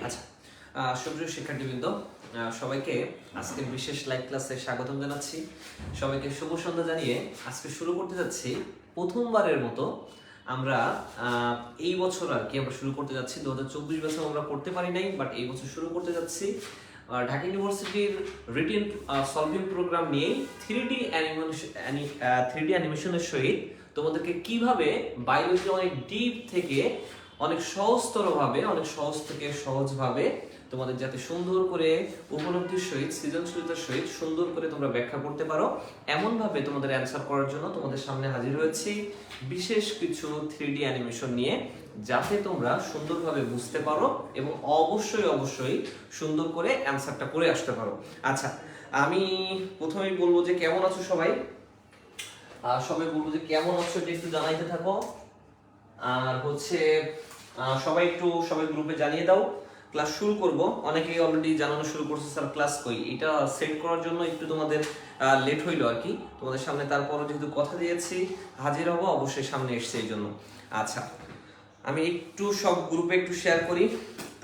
আচ্ছা, সুপ্রিয় শিক্ষার্থীবৃন্দ, সবাইকে আজকের বিশেষ লাইভ ক্লাসে স্বাগতম জানাচ্ছি। সবাইকে শুভ সন্ধ্যা জানিয়ে আজকে শুরু করতে যাচ্ছি প্রথমবারের মতো আমরা এই বছর আর কি আমরা শুরু করতে যাচ্ছি। 2024 বছর আমরা করতে পারি নাই, বাট এই বছর শুরু করতে যাচ্ছি ঢাকা ইউনিভার্সিটির রিটেন সলভিং প্রোগ্রাম নিয়ে 3D অ্যানিমেশনের সহিত তোমাদেরকে কিভাবে বায়োলজি অনেক ডিপ থেকে অনেক সহজতরভাবে, অনেক সহজ থেকে সহজভাবে তোমাদের যাতে সুন্দর করে উপলব্ধির সহিত, সৃজনশীলতার সহিত সুন্দর করে তোমরা ব্যাখ্যা করতে পারো, এমনভাবে তোমাদের অ্যান্সার করার জন্য তোমাদের সামনে হাজির হয়েছি বিশেষ কিছু 3D অ্যানিমেশন নিয়ে, যাতে তোমরা সুন্দরভাবে বুঝতে পারো এবং অবশ্যই সুন্দর করে অ্যান্সারটা করে আসতে পারো। আচ্ছা, আমি প্রথমেই বলবো যে কেমন আছো সবাই। সবাই বলবো যে কেমন আছো এটা একটু জানাইতে থাকো। আর হচ্ছে সবাই গ্রুপে জানিয়ে দাও। ক্লাস শুরু করব। অনেকেই অলরেডি জানানো শুরু করছে স্যার ক্লাস কই, এটা সেট করার জন্য একটু তোমাদের লেট হইলো আর কি তোমাদের সামনে। তারপরও যেহেতু কথা দিয়েছি হাজির হব, অবশ্যই সামনে এসছে এই জন্য। আচ্ছা, আমি একটু সব গ্রুপে একটু শেয়ার করি,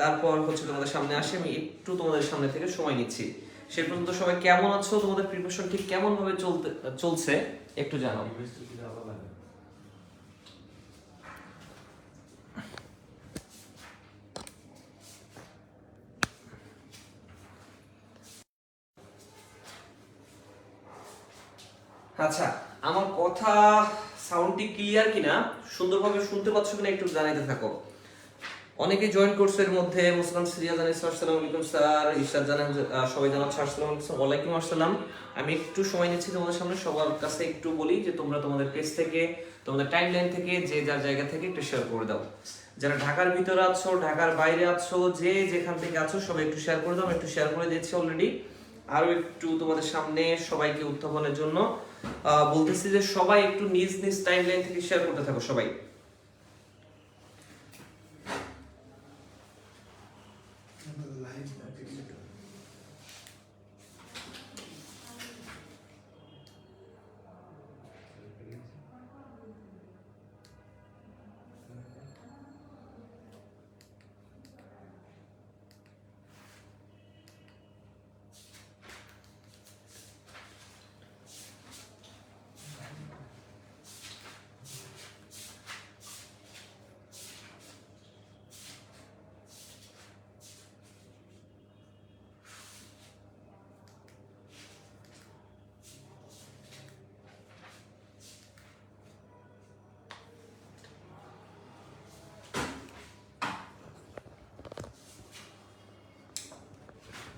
তারপর হচ্ছে তোমাদের সামনে আসি। আমি একটু তোমাদের সামনে থেকে সময় নিচ্ছি। সে পর্যন্ত সবাই কেমন আছো, তোমাদের প্রিপারেশন ঠিক কেমন ভাবে চলছে একটু জানাও। আচ্ছা, আমার কথা সাউন্ডটি ক্লিয়ার কিনা, সুন্দরভাবে শুনতে পাচ্ছ কিনা একটু জানাইতে থাকো। অনেকে জয়েন করছে এর মধ্যে। মুসকান সিরিয়া জানাইছে আসসালামু আলাইকুম স্যার, ইরশাদ জানান, সবাই জানাচ্ছে আসসালামু আলাইকুম, ওয়ালাইকুম আসসালাম। আমি একটু সময় নিচ্ছি তোমাদের সামনে। সবার কাছে একটু বলি যে তোমরা তোমাদের পেজ থেকে, তোমাদের টাইমলাইন থেকে, যে যার জায়গা থেকে একটু শেয়ার করে দাও। যারা ঢাকার ভিতরে আছো, ঢাকার বাইরে আছো, যে যেখান থেকে আছো সবাই একটু শেয়ার করে দাও। একটু শেয়ার করে দিচ্ছি অলরেডি। আরো একটু তোমাদের সামনে সবাইকে উত্থাপনের জন্য বলতেছি যে সবাই একটু নিজ নিজ টাইমলাইন থেকে শেয়ার করতে থাকো সবাই।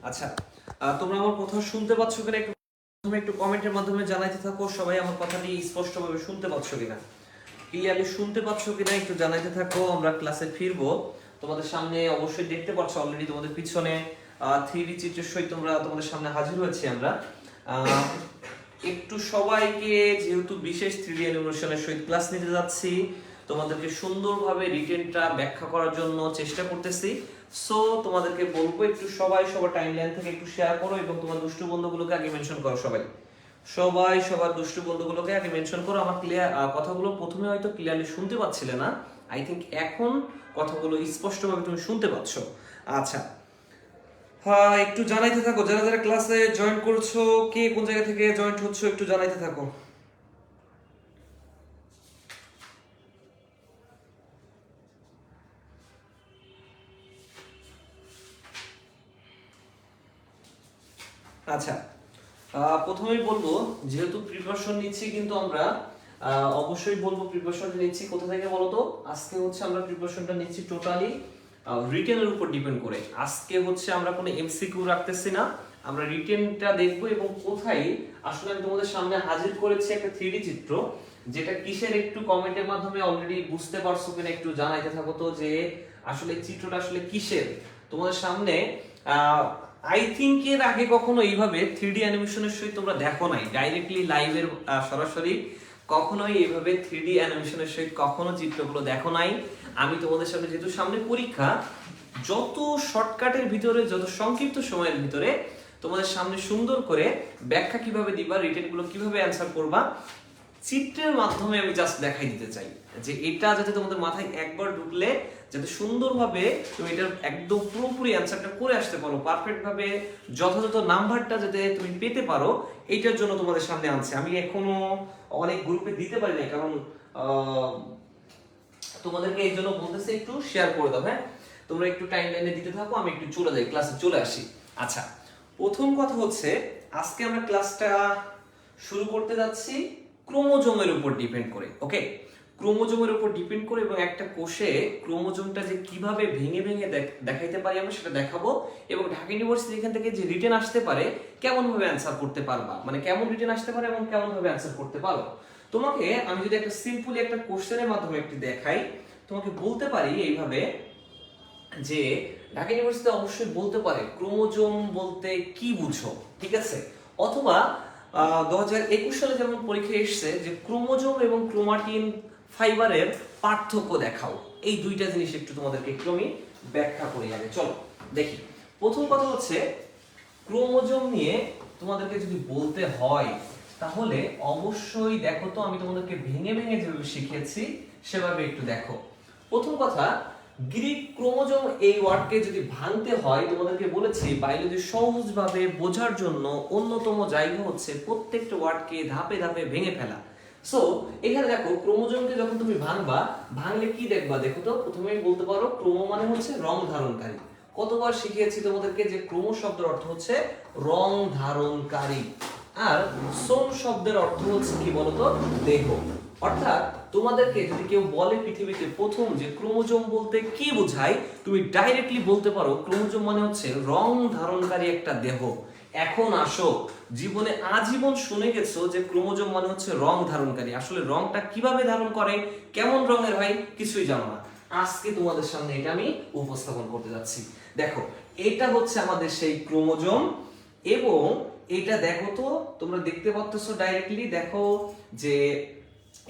আচ্ছা, তোমরা আমার কথা শুনতে পাচ্ছ কিনা একটু প্রথমে একটু কমেন্টের মাধ্যমে জানাইতে থাকো। সবাই আমার কথাটি স্পষ্টভাবে শুনতে পাচ্ছ কিনা, ক্লিয়ারলি শুনতে পাচ্ছ কিনা একটু জানাইতে থাকো। আমরা ক্লাসে ফিরবো। তোমাদের সামনে অবশ্যই দেখতে পাচ্ছ অলরেডি তোমাদের পিছনে 3D চিত্রের সহিত তোমাদের সামনে হাজির হয়েছি আমরা। একটু সবাইকে, যেহেতু বিশেষ 3D অ্যানিমেশনের সহিত ক্লাস নিতে যাচ্ছি, তোমাদেরকে সুন্দরভাবে রিটেনটা ব্যাখ্যা করার জন্য চেষ্টা করতেছি। সো তোমাদেরকে বলবো একটু সবাই সবার টাইমলাইন থেকে একটু শেয়ার করো এবং তোমার দুষ্টু বন্ধুগুলোকে আগে মেনশন করো। সবার দুষ্টু বন্ধুগুলোকে আগে মেনশন করো। আমার ক্লিয়ার কথাগুলো প্রথমে হয়তো ক্লিয়ারলি শুনতে পাচ্ছিলে না, আই থিংক এখন কথাগুলো স্পষ্টভাবে তুমি শুনতে পাচ্ছ। আচ্ছা, হ্যাঁ, একটু জানাইতে থাকো যারা যারা ক্লাসে জয়েন করছো, কে কোন জায়গা থেকে জয়েন হচ্ছো একটু জানাইতে থাকো। আচ্ছা, প্রথমেই বলবো যেহেতু প্রিপারেশন নিচ্ছি, কিন্তু আমরা অবশ্যই বলবো প্রিপারেশনটা নিচ্ছি কোথা থেকে বলো তো। আজকে হচ্ছে আমরা প্রিপারেশনটা নিচ্ছি টোটালি রিটেনের উপর ডিপেন্ড করে। আজকে হচ্ছে আমরা কোনো এমসিকিউ রাখতেছি না, আমরা রিটেনটা দেখবো। এবং কোথায় আসলে আমি তোমাদের সামনে হাজির করেছি একটা 3D চিত্র, যেটা কিসের একটু কমেন্টের মাধ্যমে অলরেডি বুঝতে পারছো কিনা একটু জানাইতে থাকো তো, যে আসলে চিত্রটা আসলে কিসের তোমাদের সামনে। আই থিংক এর আগে কখনো এইভাবে 3D অ্যানিমেশনের সহিত তোমরা দেখো নাই, ডাইরেক্টলি লাইভের সরাসরি কখনোই এইভাবে 3D অ্যানিমেশনের সহিত কখনো চিত্রগুলো দেখো নাই। আমি তোমাদের সামনে, যেহেতু সামনে পরীক্ষা, যত শর্টকাটের ভিতরে, যত সংক্ষিপ্ত সময়ের ভিতরে তোমাদের সামনে সুন্দর করে ব্যাখ্যা কিভাবে দিবা, রিটেনগুলো কিভাবে অ্যান্সার করবা, চিত্রের মাধ্যমে আমি জাস্ট দেখাই দিতে চাই যে এটা যাতে তোমাদের মাথায় একবার ঢুকলে যাতে সুন্দরভাবে তুমি এটা একদম পুরোপুরি অ্যান্সারটা করে আসতে পারো, পারফেক্ট ভাবে যথাযথ নাম্বারটা যাতে তুমি পেতে পারো, এইটার জন্য তোমাদের সামনে আনছি। আমি এখনো অনেক গ্রুপে দিতে পারি না, কারণ তোমাদেরকে এই জন্য বলতেছি একটু শেয়ার করে দাও। হ্যাঁ, তোমরা একটু টাইম লাইনে দিতে থাকো, আমি একটু চলে যাই, ক্লাসে চলে আসি। আচ্ছা, প্রথম কথা হচ্ছে আজকে আমরা ক্লাসটা শুরু করতে যাচ্ছি ক্রোমোজোমের উপর ডিপেন্ড করে। ওকে, ক্রোমোজোমের উপর ডিপেন্ড করে এবং একটা কোষে ক্রোমোজোমটা যে কিভাবে ভেঙে ভেঙে দেখাইতে পারি আমরা সেটা দেখাবো, এবং ঢাকা ইউনিভার্সিটি এখান থেকে যে রিটেন আসতে পারে কেমন ভাবে অ্যান্সার করতে পারবা, মানে কেমন রিটেন আসতে পারে এবং কেমন ভাবে অ্যান্সার করতে পারো। তোমাকে আমি যদি একটা সিম্পলি একটা কোশ্চেনের মাধ্যমে একটু দেখাই, তোমাকে বলতে পারি এইভাবে যে ঢাকা ইউনিভার্সিটি অবশ্যই বলতে পারে ক্রোমোজোম বলতে কি বুঝো, ঠিক আছে? অথবা 2021 সালে যেমন পরীক্ষা এসেছে যে ক্রোমোজোম এবং ক্রোমাটিন ফাইবারের পার্থক্য দেখাও। এই দুইটা জিনিস একটু তোমাদেরকে একটু আমি ব্যাখ্যা করি। আগে চলো দেখি। প্রথম কথা হচ্ছে ক্রোমোজোম নিয়ে তোমাদেরকে যদি বলতে হয় তাহলে অবশ্যই দেখো তো, আমি তোমাদেরকে ভেঙে ভেঙে যেভাবে শিখিয়েছি সেভাবে একটু দেখো। প্রথম কথা, গ্রিক ক্রোমোজোম এই ওয়ার্ডকে যদি ভাঙতে হয়, তোমাদেরকে বলেছি বায়োলজি সহজভাবে বোঝার জন্য অন্যতম জায়গা হচ্ছে প্রত্যেকটা ওয়ার্ডকে ধাপে ধাপে ভেঙে ফেলা। সো এখানে দেখো ক্রোমোজোমকে যখন তুমি ভাঙলে কি দেখবা, দেখো তো প্রথমেই বলতে পারো ক্রোমো মানে হচ্ছে রং ধারণকারী। কতবার শিখিয়েছি তোমাদেরকে যে ক্রোমো শব্দের অর্থ হচ্ছে রং ধারণকারী, আর সোম শব্দের অর্থ হচ্ছে কি বলতো, দেহ। অর্থাৎ তোমাদেরকে যদি কেউ বলে পৃথিবীতে প্রথম যে ক্রোমোজোম বলতে কি বোঝায়, তুমি ডাইরেক্টলি বলতে পারো ক্রোমোজোম মানে হচ্ছে রং ধারণকারী একটা দেহ। এখন আসো, জীবনে আজীবন শুনে গেছো যে ক্রোমোজোম মানে হচ্ছে রং ধারণকারী, আসলে রংটা কিভাবে ধারণ করে, কেমন রঙের হয়, কিছুই জানো না। আজকে তোমাদের সামনে এটা আমি উপস্থাপন করতে যাচ্ছি। দেখো, এটা হচ্ছে আমাদের সেই ক্রোমোজোম, এবং এটা দেখো তো তোমরা দেখতে পাচ্ছো ডাইরেক্টলি, দেখো যে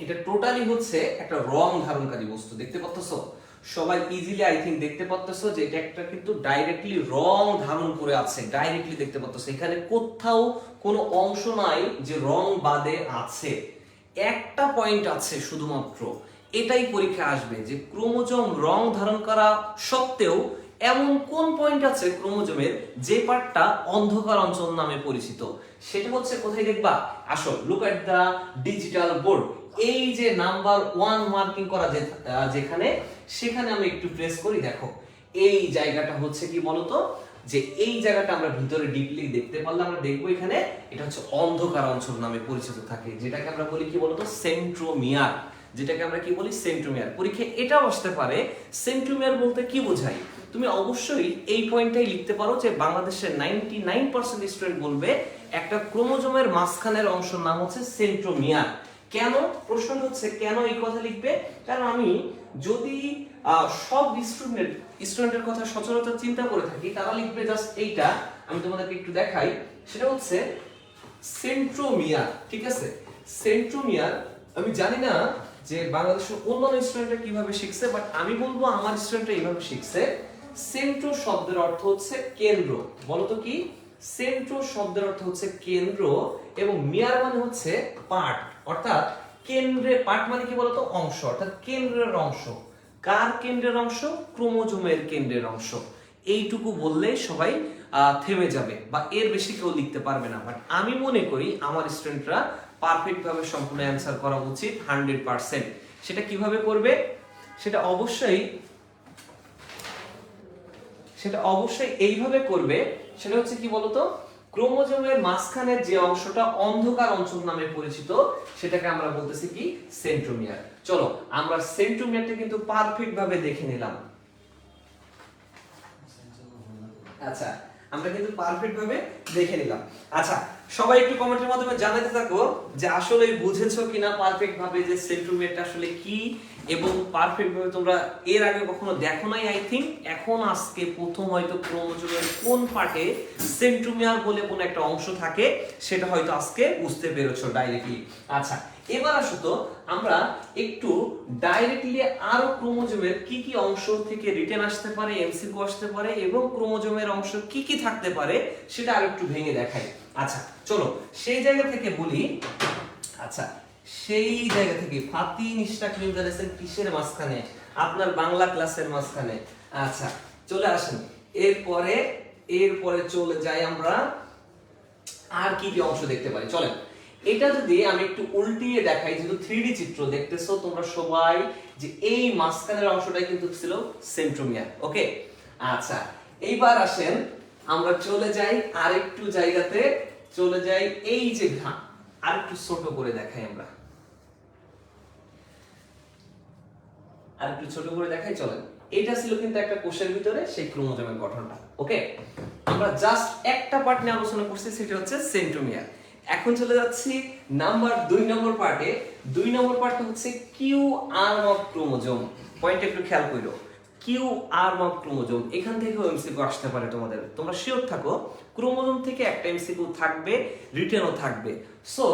এটা টোটালি হচ্ছে একটা রং ধারণকারী বস্তু। দেখতে পাচ্ছো সবাই ইজিলি, আই থিংক দেখতে পাচ্ছো যে এটা একটা কিন্তু ডাইরেক্টলি রং ধারণ করে আছে, ডাইরেক্টলি দেখতে পাচ্ছো। এখানে কোথাও কোনো অংশ নাই যে রং বাদে আছে, একটা পয়েন্ট আছে শুধুমাত্র। এটাই পরীক্ষা আসবে যে ক্রোমোজোম রং ধারণ করা সত্ত্বেও এমন কোন পয়েন্ট আছে ক্রোমোজোমের যে পার্টটা অন্ধকার অঞ্চল নামে পরিচিত। সেটা হচ্ছে কোথায় দেখবা, আসো look at the digital board. এই যে নাম্বার 1 মার্কিং করা যেখানে, সেখানে আমি একটু প্রেস করি, দেখো এই জায়গাটা হচ্ছে কি বলতো, যে এই জায়গাটা আমরা ভিতরে ডিপলি দেখতে পারলে আমরা দেখবো এখানে এটা হচ্ছে অন্ধকার অঞ্চল নামে পরিচিত থাকে, যেটাকে আমরা বলি কি বলতো সেন্ট্রোমিয়ার, যেটাকে আমরা কি বলি সেন্ট্রোমিয়ার। পরীক্ষায় এটাও আসতে পারে সেন্ট্রোমিয়ার বলতে কি বোঝায়। তুমি অবশ্যই এই পয়েন্টটাই লিখতে পারো যে বাংলাদেশের 99% স্টুডেন্ট বলবে একটা ক্রোমোজোমের মাঝখানের অংশের নাম হচ্ছে সেন্ট্রোমিয়ার। কেন, প্রশ্ন হচ্ছে কেন এই কথা লিখবে, কারণ আমি যদি সব স্টুডেন্টের কথা সচরাচর চিন্তা করে থাকি, তারা লিখবে জাস্ট এইটা। আমি তোমাদেরকে একটু দেখাই, সেটা হচ্ছে সেন্ট্রোমিয়ার, ঠিক আছে? সেন্ট্রোমিয়ার আমি জানি না যে বাংলাদেশের অন্যান্য স্টুডেন্টরা কিভাবে শিখছে, বাট আমি বলবো আমার স্টুডেন্টরা এইভাবে শিখছে। সেন্ট্রো শব্দের অর্থ হচ্ছে কেন্দ্র, বলতো কি? সেন্ট্রো শব্দের অর্থ হচ্ছে কেন্দ্র, এবং মিয়ার মানে হচ্ছে পার্ট, অর্থাৎ কেন্দ্রে, পার্ট মানে কি বলতো অংশ, অর্থাৎ কেন্দ্রের অংশ। কার কেন্দ্রের অংশ? ক্রোমোজোমের কেন্দ্রের অংশ। এইটুকু বললে সবাই থেমে যাবে, বা এর বেশি কেউ লিখতে পারবে না। বাট আমি মনে করি আমার স্টুডেন্টরা পারফেক্ট ভাবে সম্পূর্ণ অ্যান্সার করা উচিত 100%। সেটা কিভাবে করবে? সেটা অবশ্যই এইভাবে করবে। সেটা হচ্ছে কি বলতো, ক্রোমোজোমের মাঝখানের যে অংশটা অন্ধকার অঞ্চল নামে পরিচিত, সেটাকে আমরা বলতেছি কি সেন্ট্রোমিয়ার। চলো আমরা সেন্ট্রোমিয়ারটা কিন্তু পারফেক্ট ভাবে দেখে নিলাম। আচ্ছা, আমরা কিন্তু পারফেক্ট ভাবে দেখে নিলাম। আচ্ছা, সবাই একটু কমেন্টের মাধ্যমে জানাতে থাকো যে আসলে বুঝেছো কিনা পারফেক্ট ভাবে যে সেন্ট্রোমিয়ারটা আসলে কি, এবং পারফেক্ট ভাবে তোমরা এর আগে কখনো দেখো নাই আই থিংক। এখন আজকে প্রথম হয়তো ক্রোমোজোমের কোন পার্টে সেন্ট্রোমিয়ার বলে কোন একটা অংশ থাকে সেটা হয়তো আজকে বুঝতে পেরেছো ডাইরেক্টলি। আচ্ছা, এবার আসো তো আমরা একটু ডাইরেক্টলি আরো ক্রোমোজোমের কি কি অংশ থেকে রিটেন আসতে পারে, এমসিকিউ আসতে পারে, এবং ক্রোমোজোমের অংশ কি কি থাকতে পারে সেটা আর একটু ভেঙে দেখাই। আচ্ছা চলো সেই জায়গা থেকে বলি। আচ্ছা, সেই জায়গা থেকে ফাতি নিশাক মিনজালেছেন কিসের মাঝখানে? আপনার বাংলা ক্লাসের মাঝখানে। আচ্ছা চলে আসেন, এরপরে চলে যাই আমরা আর কি কি অংশ দেখতে পারি। চলেন এটা যদি আমি একটু উল্টিয়ে দেখাই, যেহেতু 3D চিত্র দেখতেছো তোমরা সবাই, যে এই মাঝখানের অংশটাই কিন্তু ছিল সেন্ট্রোমিয়ার। ওকে আচ্ছা এইবার আসেন আমরা চলে যাই আরেকটু জায়গাতে, চলে যাই এই যে আরেকটু ছোট করে দেখাই আমরা, আরেকটু ছোট করে দেখাই। চলেন এটা ছিল কিন্তু একটা কোষের ভিতরে সেই ক্রোমোজোমের গঠনটা। ওকে আমরা জাস্ট একটা পার্ট নিয়ে আলোচনা করছি, সেটা হচ্ছে সেন্ট্রোমিয়ার। এখন চলে যাচ্ছি দুই নম্বর পার্টে। 2 নম্বর পার্টটা হচ্ছে Q arm of chromosome. Point একটু খেয়াল করো, কিউ আর্ম অফ ক্রোমোজোম, এখান থেকেও এমসিকিউ আসতে পারে তোমাদের, তোমরা শিওর থাকো ক্রোমোজোম থেকে একটা এমসিকিউ থাকবে, রিটেনও থাকবে। সো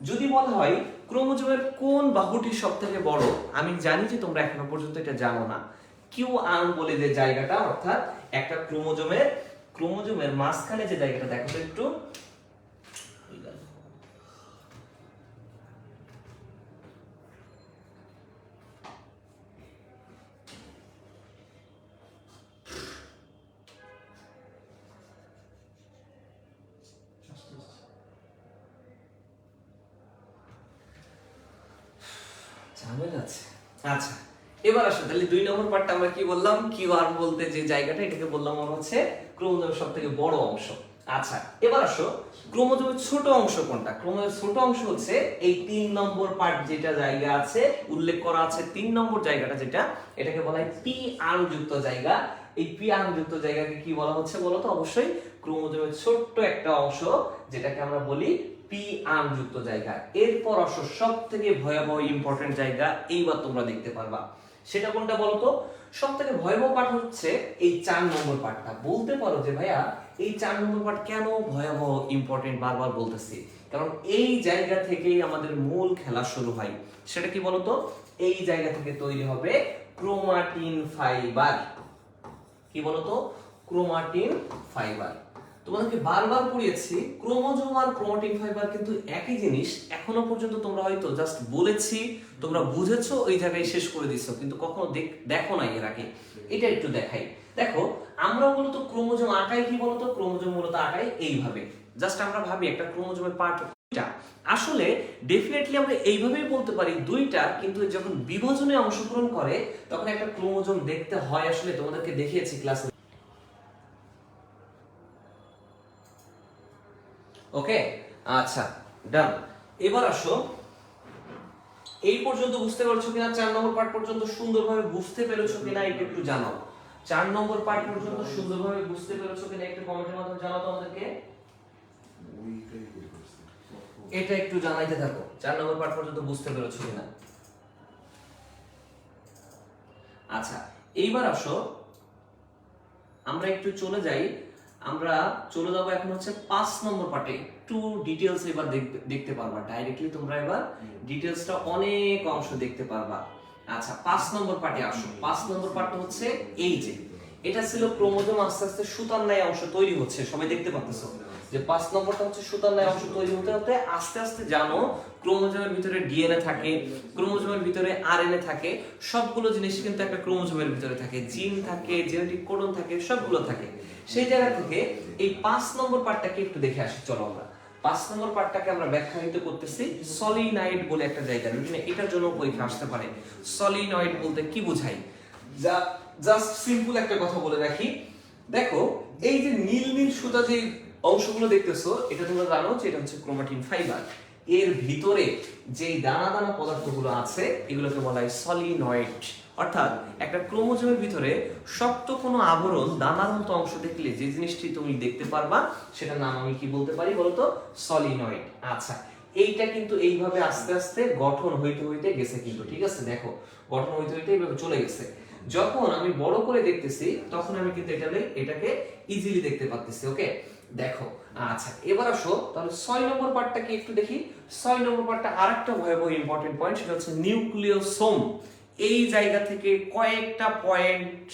যদি বলা হয় ক্রোমোজোমের কোন বাহুটি সবথেকে বড়, আমি জানি যে তোমরা এখনো পর্যন্ত এটা জানো না। কিউ আর্ম বলে যে জায়গাটা, অর্থাৎ একটা ক্রোমোজোমের মাঝখানে যে জায়গাটা, দেখো তো একটু, ঝামেলা আছে। আচ্ছা এবার আসো তাহলে 2 নম্বর পার্টটা আমরা কি বললাম, কিউ আর্ম বলতে যে জায়গাটা, এটাকে বললাম আমরা হচ্ছে ক্রোমোজোমের সবথেকে বড় অংশ। আচ্ছা এবার আসো ক্রোমোজোমের ছোট অংশ কোনটা? ক্রোমোজোমের ছোট অংশ হচ্ছে এই 3 নম্বর পার্ট, যেটা জায়গা আছে উল্লেখ করা আছে 3 নম্বর জায়গাটা, যেটা এটাকে বলা হয় পি আর্ম যুক্ত জায়গা। এই পি আর্ম যুক্ত জায়গাকে কি বলা হচ্ছে বলো তো? অবশ্যই ক্রোমোজোমের ছোট্ট একটা অংশ, যেটাকে আমরা বলি পি আর্ম যুক্ত জায়গা। এরপর আসো সবথেকে ভয়াবহ ইম্পর্টেন্ট জায়গা, এইবার তোমরা দেখতে পারবা, সেটা কোনটা বলো তো? সবথেকে ভয়াবহ পার্ট হচ্ছে এই 4 নম্বর পার্টটা। বলতে পারো যে ভাইয়া এই 4 নম্বর পার্ট কেন ভয়াবহ ইম্পর্টেন্ট বারবার বলতেছি? কারণ এই জায়গা থেকেই আমাদের মূল খেলা শুরু হয়। সেটা কি বলতো? এই জায়গা থেকে তৈরি হবে ক্রোমাটিন ফাইবার। কি বলতো? Chromatin fibre. তোমাদেরকে বারবার পড়িয়েছি ক্রোমোজোম আর ক্রোমাটিন ফাইবার কিন্তু একই জিনিস। এখনো পর্যন্ত তোমরা হয়তো জাস্ট বলেছি, তোমরা বুঝেছো, ওই জায়গায় শেষ করে দিছো, কিন্তু কখনো দেখো না এর আগে। এটা একটু দেখাই। দেখো আমরা মূলত ক্রোমোজোম আঁকাই কি বলতো? ক্রোমোজোম মূলত আঁকাই এইভাবে, জাস্ট আমরা ভাবি একটা ক্রোমোজোমের পার্ট দুইটা। আসলে ডেফিনেটলি আমরা এইভাবেই বলতে পারি দুইটা, কিন্তু যখন বিভাজনে অংশগ্রহণ করে তখন একটা ক্রোমোজোম দেখতে হয় আসলে, তোমাদেরকে দেখিয়েছি ক্লাসে। ওকে আচ্ছা ডান। এবার আসো এই পর্যন্ত বুঝতে পারছো কিনা, 4 নম্বর পার্ট পর্যন্ত সুন্দরভাবে বুঝতে পেরেছো কিনা এটা একটু জানাও। 4 নম্বর পার্ট পর্যন্ত সুন্দরভাবে বুঝতে পেরেছো কিনা একটু কমেন্টের মাধ্যমে জানাও তো আমাদেরকে। এটা একটু জানাইতে থাকো 4 নম্বর পার্ট পর্যন্ত বুঝতে পেরেছো কিনা। আচ্ছা এইবার আসো আমরা একটু চলে যাই, আমরা চলে যাবো এখন হচ্ছে 5 নম্বর পার্টে। একটু ডিটেইলস এবার দেখতে পারবা, ডাইরেক্টলি তোমরা এবার ডিটেইলসটা অনেক অংশ দেখতে পারবা। আচ্ছা 5 নম্বর পার্টে আসো। 5 নম্বর পার্টটা হচ্ছে এই যে এটা ছিল ক্রোমোজোম আস্তে আস্তে সুতার ন্যায় অংশ তৈরি হচ্ছে, সবাই দেখতে পাচ্ছো যে 5 নম্বরটা হচ্ছে সুতার ন্যায় অংশ তৈরি হতে হতে আস্তে আস্তে জানো ক্রোমোজোমের ভিতরে ডিএনএ থাকে, ক্রোমোজোমের ভিতরে আরএনএ থাকে, সবগুলো জিনিস কিন্তু একটা ক্রোমোজোমের ভিতরে থাকে, জিন থাকে, জেনেটিক কোডন থাকে, সবগুলো থাকে। সেই জায়গা থেকে এই 5 নম্বর পার্টটাকে একটু দেখে আসি চলো আমরা। 5 নম্বর পার্টটাকে আমরা ব্যাখ্যায়িত করতেছি সলিনয়েড বলে একটা জায়গা, মানে এটার জন্য পরীক্ষা আসতে পারে। সলিনয়েড বলতে কি বোঝায়? জাস্ট সিম্পল একটা কথা বলে রাখি, দেখো এই যে নীল নীল সুতা যে অংশগুলো দেখতেছো, এটা তোমরা জানো যে এটা হচ্ছে ক্রোমাটিন ফাইবার। এর ভিতরে যে দানা দানা পদার্থগুলো আছে এগুলোকে বলা হয় সলিনয়েড। অর্থাৎ একটা ক্রোমোজোমের ভিতরে শক্ত কোনো আবরণ দানার মতো অংশ দেখলে যে জিনিসটি তুমি দেখতে পারবা সেটার নাম আমি কি বলতে পারি বলতো? সলিনয়েড। আচ্ছা এইটা কিন্তু এইভাবে আস্তে আস্তে গঠন হইতে হইতে গেছে কিন্তু, ঠিক আছে? দেখো গঠন হইতে হইতে এইভাবে চলে গেছে। যখন আমি বড় করে দেখতেছি তখন আমি কিন্তু এটাকে ইজিলি দেখতে পাচ্ছি। ওকে দেখো আচ্ছা এবার আসো তাহলে 6 নম্বর পার্টটা কি একটু দেখি। 6 নম্বর পার্টটা আরেকটা ভয়াবহ ইম্পর্টেন্ট পয়েন্ট, সেটা হচ্ছে নিউক্লিওসোম। এই জায়গা থেকে কয়েকটা পয়েন্ট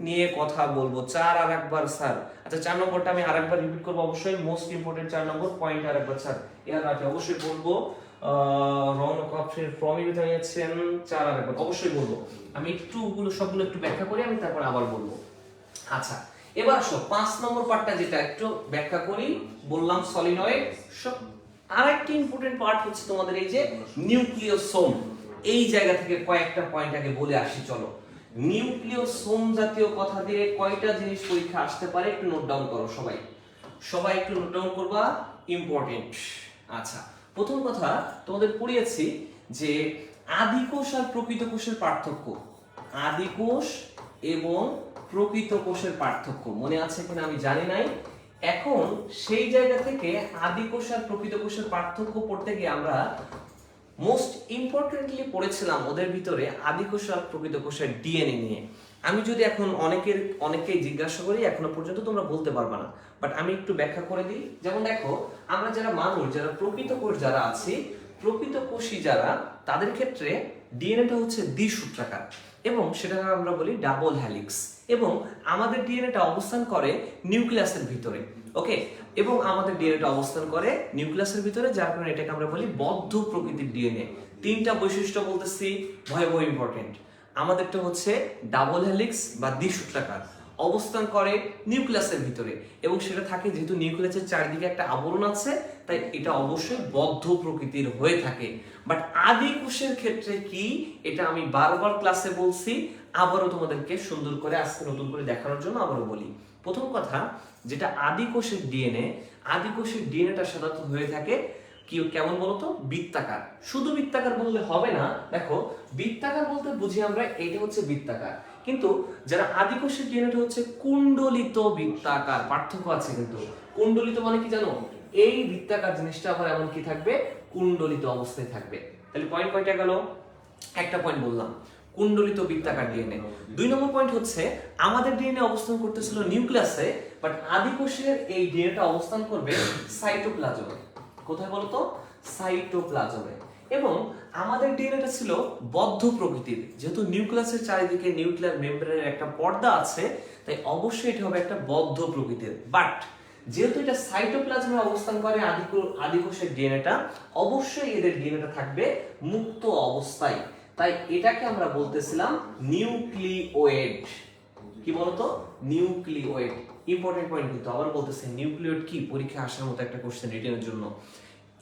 নিয়ে কথা বলবো। 4 আর একবার স্যার। আচ্ছা 4 নম্বরটা আমি আরেকবার রিপিট করব, অবশ্যই মোস্ট ইম্পর্টেন্ট 4 নম্বর পয়েন্ট আরেকবার স্যার এর আগে অবশ্যই বলবো। রৌনক আপনি প্রমিত নিয়েছেন 4 আর অবশ্যই বলবো। আমি একটু সবগুলো একটু ব্যাখ্যা করি, আমি তারপর আবার বলবো। আচ্ছা, এবার আসো 5 নম্বর পার্টটা, যেটা একটু ব্যাখ্যা করি। বললাম সলিনয়েড। আরেকটি ইম্পর্টেন্ট পার্ট হচ্ছে তোমাদের এই যে নিউক্লিওসোম। এই জায়গা থেকে কয়েকটা পয়েন্ট আগে বলে আসি চলো। নিউক্লিওসোম জাতীয় কথা দিয়ে কয়টা জিনিস পরীক্ষা আসতে পারে একটু নোট ডাউন করো সবাই একটু নোট ডাউন করবা, ইম্পর্টেন্ট। আচ্ছা, প্রথম কথা তোমাদের পড়িয়েছি যে আদিকোষ আর প্রকৃত কোষের পার্থক্য। আদিকোষ এবং প্রকৃত কোষের পার্থক্য মনে আছে কিনা আমি জানি নাই। এখন সেই জায়গা থেকে আদিকোষ আর প্রকৃত কোষের পার্থক্য পড়তে গিয়ে আমরা মোস্ট ইম্পর্টেন্টলি পড়েছিলাম ওদের ভিতরে আদিকোষ আর প্রকৃত কোষের ডিএনএ নিয়ে। আমি যদি এখন অনেকেই জিজ্ঞাসা করি, এখনো পর্যন্ত তোমরা বলতে পারবা না, বাট আমি একটু ব্যাখ্যা করে দিই। যেমন দেখো, আমরা যারা মানুষ, যারা প্রকৃত কোষ যারা আছি, প্রকৃত কোষী যারা, তাদের ক্ষেত্রে ডিএনএটা হচ্ছে দ্বিসূত্রাকার এবং সেটা আমরা বলি ডাবল হেলিক্স। এবং আমাদের ডিএনএটা অবস্থান করে নিউক্লিয়াসের ভিতরে, ওকে। এবং আমাদের ডিএনএটা অবস্থান করে নিউক্লিয়াসের ভিতরে, যার কারণে এটাকে আমরা বলি বদ্ধ প্রকৃতির ডিএনএ। 3টা বৈশিষ্ট্য বলতেছি, ভয়াবহ ইম্পর্টেন্ট। আমাদেরটা হচ্ছে ডাবল হেলিক্স বা দ্বিসূত্রাকার, অবস্থান করে নিউক্লিয়াসের ভিতরে এবং সেটা থাকে, যেহেতু নিউক্লিয়াসের চারিদিকে একটা আবরণ আছে, তাই এটা অবশ্যই বদ্ধ প্রকৃতির হয়ে থাকে। বাট আদি কোষের ক্ষেত্রে কি, এটা আমি বারবার ক্লাসে বলছি, আবারও তোমাদেরকে সুন্দর করে আজকে নতুন করে দেখানোর জন্য আবারও বলি। প্রথম কথা, যেটা আদি কোষের ডিএনএ, আদি কোষের ডিএনএটা সাধারণত হয়ে থাকে কি কেমন বলতো, বৃত্তাকার। শুধু বৃত্তাকার বললে হবে না, দেখো বৃত্তাকার বলতে বুঝি আমরা এটা হচ্ছে বৃত্তাকার, কিন্তু যারা আদি কোষের ডিএনএটা হচ্ছে কুণ্ডলিত বৃত্তাকার। পার্থক্য আছে কিন্তু। কুণ্ডলিত মানে কি জানো, এই বৃত্তাকার জিনিসটা আবার এমন কি থাকবে, কুণ্ডলিত অবস্থায় থাকবে। তাহলে পয়েন্ট কয়টা গেল? একটা পয়েন্ট বললাম, কুণ্ডলিত বৃত্তাকার ডিএনএ। 2 নম্বর পয়েন্ট হচ্ছে আমাদের ডিএনএ অবস্থান করতেছিল নিউক্লিয়াসে, বাট আদি কোষের এই ডিএনএটা অবস্থান করবে সাইটোপ্লাজমে। কোথায় বলতো? সাইটোপ্লাজমে। এবং আমাদের ডিএনএটা ছিল বদ্ধ প্রকৃতির, যেহেতু নিউক্লিয়াসের চারিদিকে নিউক্লিয়ার মেমব্রেনের একটা পর্দা আছে, তাই অবশ্যই এটা হবে একটা বদ্ধ প্রকৃতির। বাট যেহেতু এটা সাইটোপ্লাজমে অবস্থান করে আদি কোষের ডিএনএটা, অবশ্যই এদের ডিএনএটা থাকবে মুক্ত অবস্থায়, তাই এটাকে আমরা বলতেছিলাম নিউক্লিওয়েড। কি বলতো? নিউক্লিওয়েড। ইম্পর্টেন্ট পয়েন্ট কিন্তু, আবার বলতেছি নিউক্লিওয়েড কি, পরীক্ষা আসার মতো একটা কোশ্চেন রিটেনের জন্য।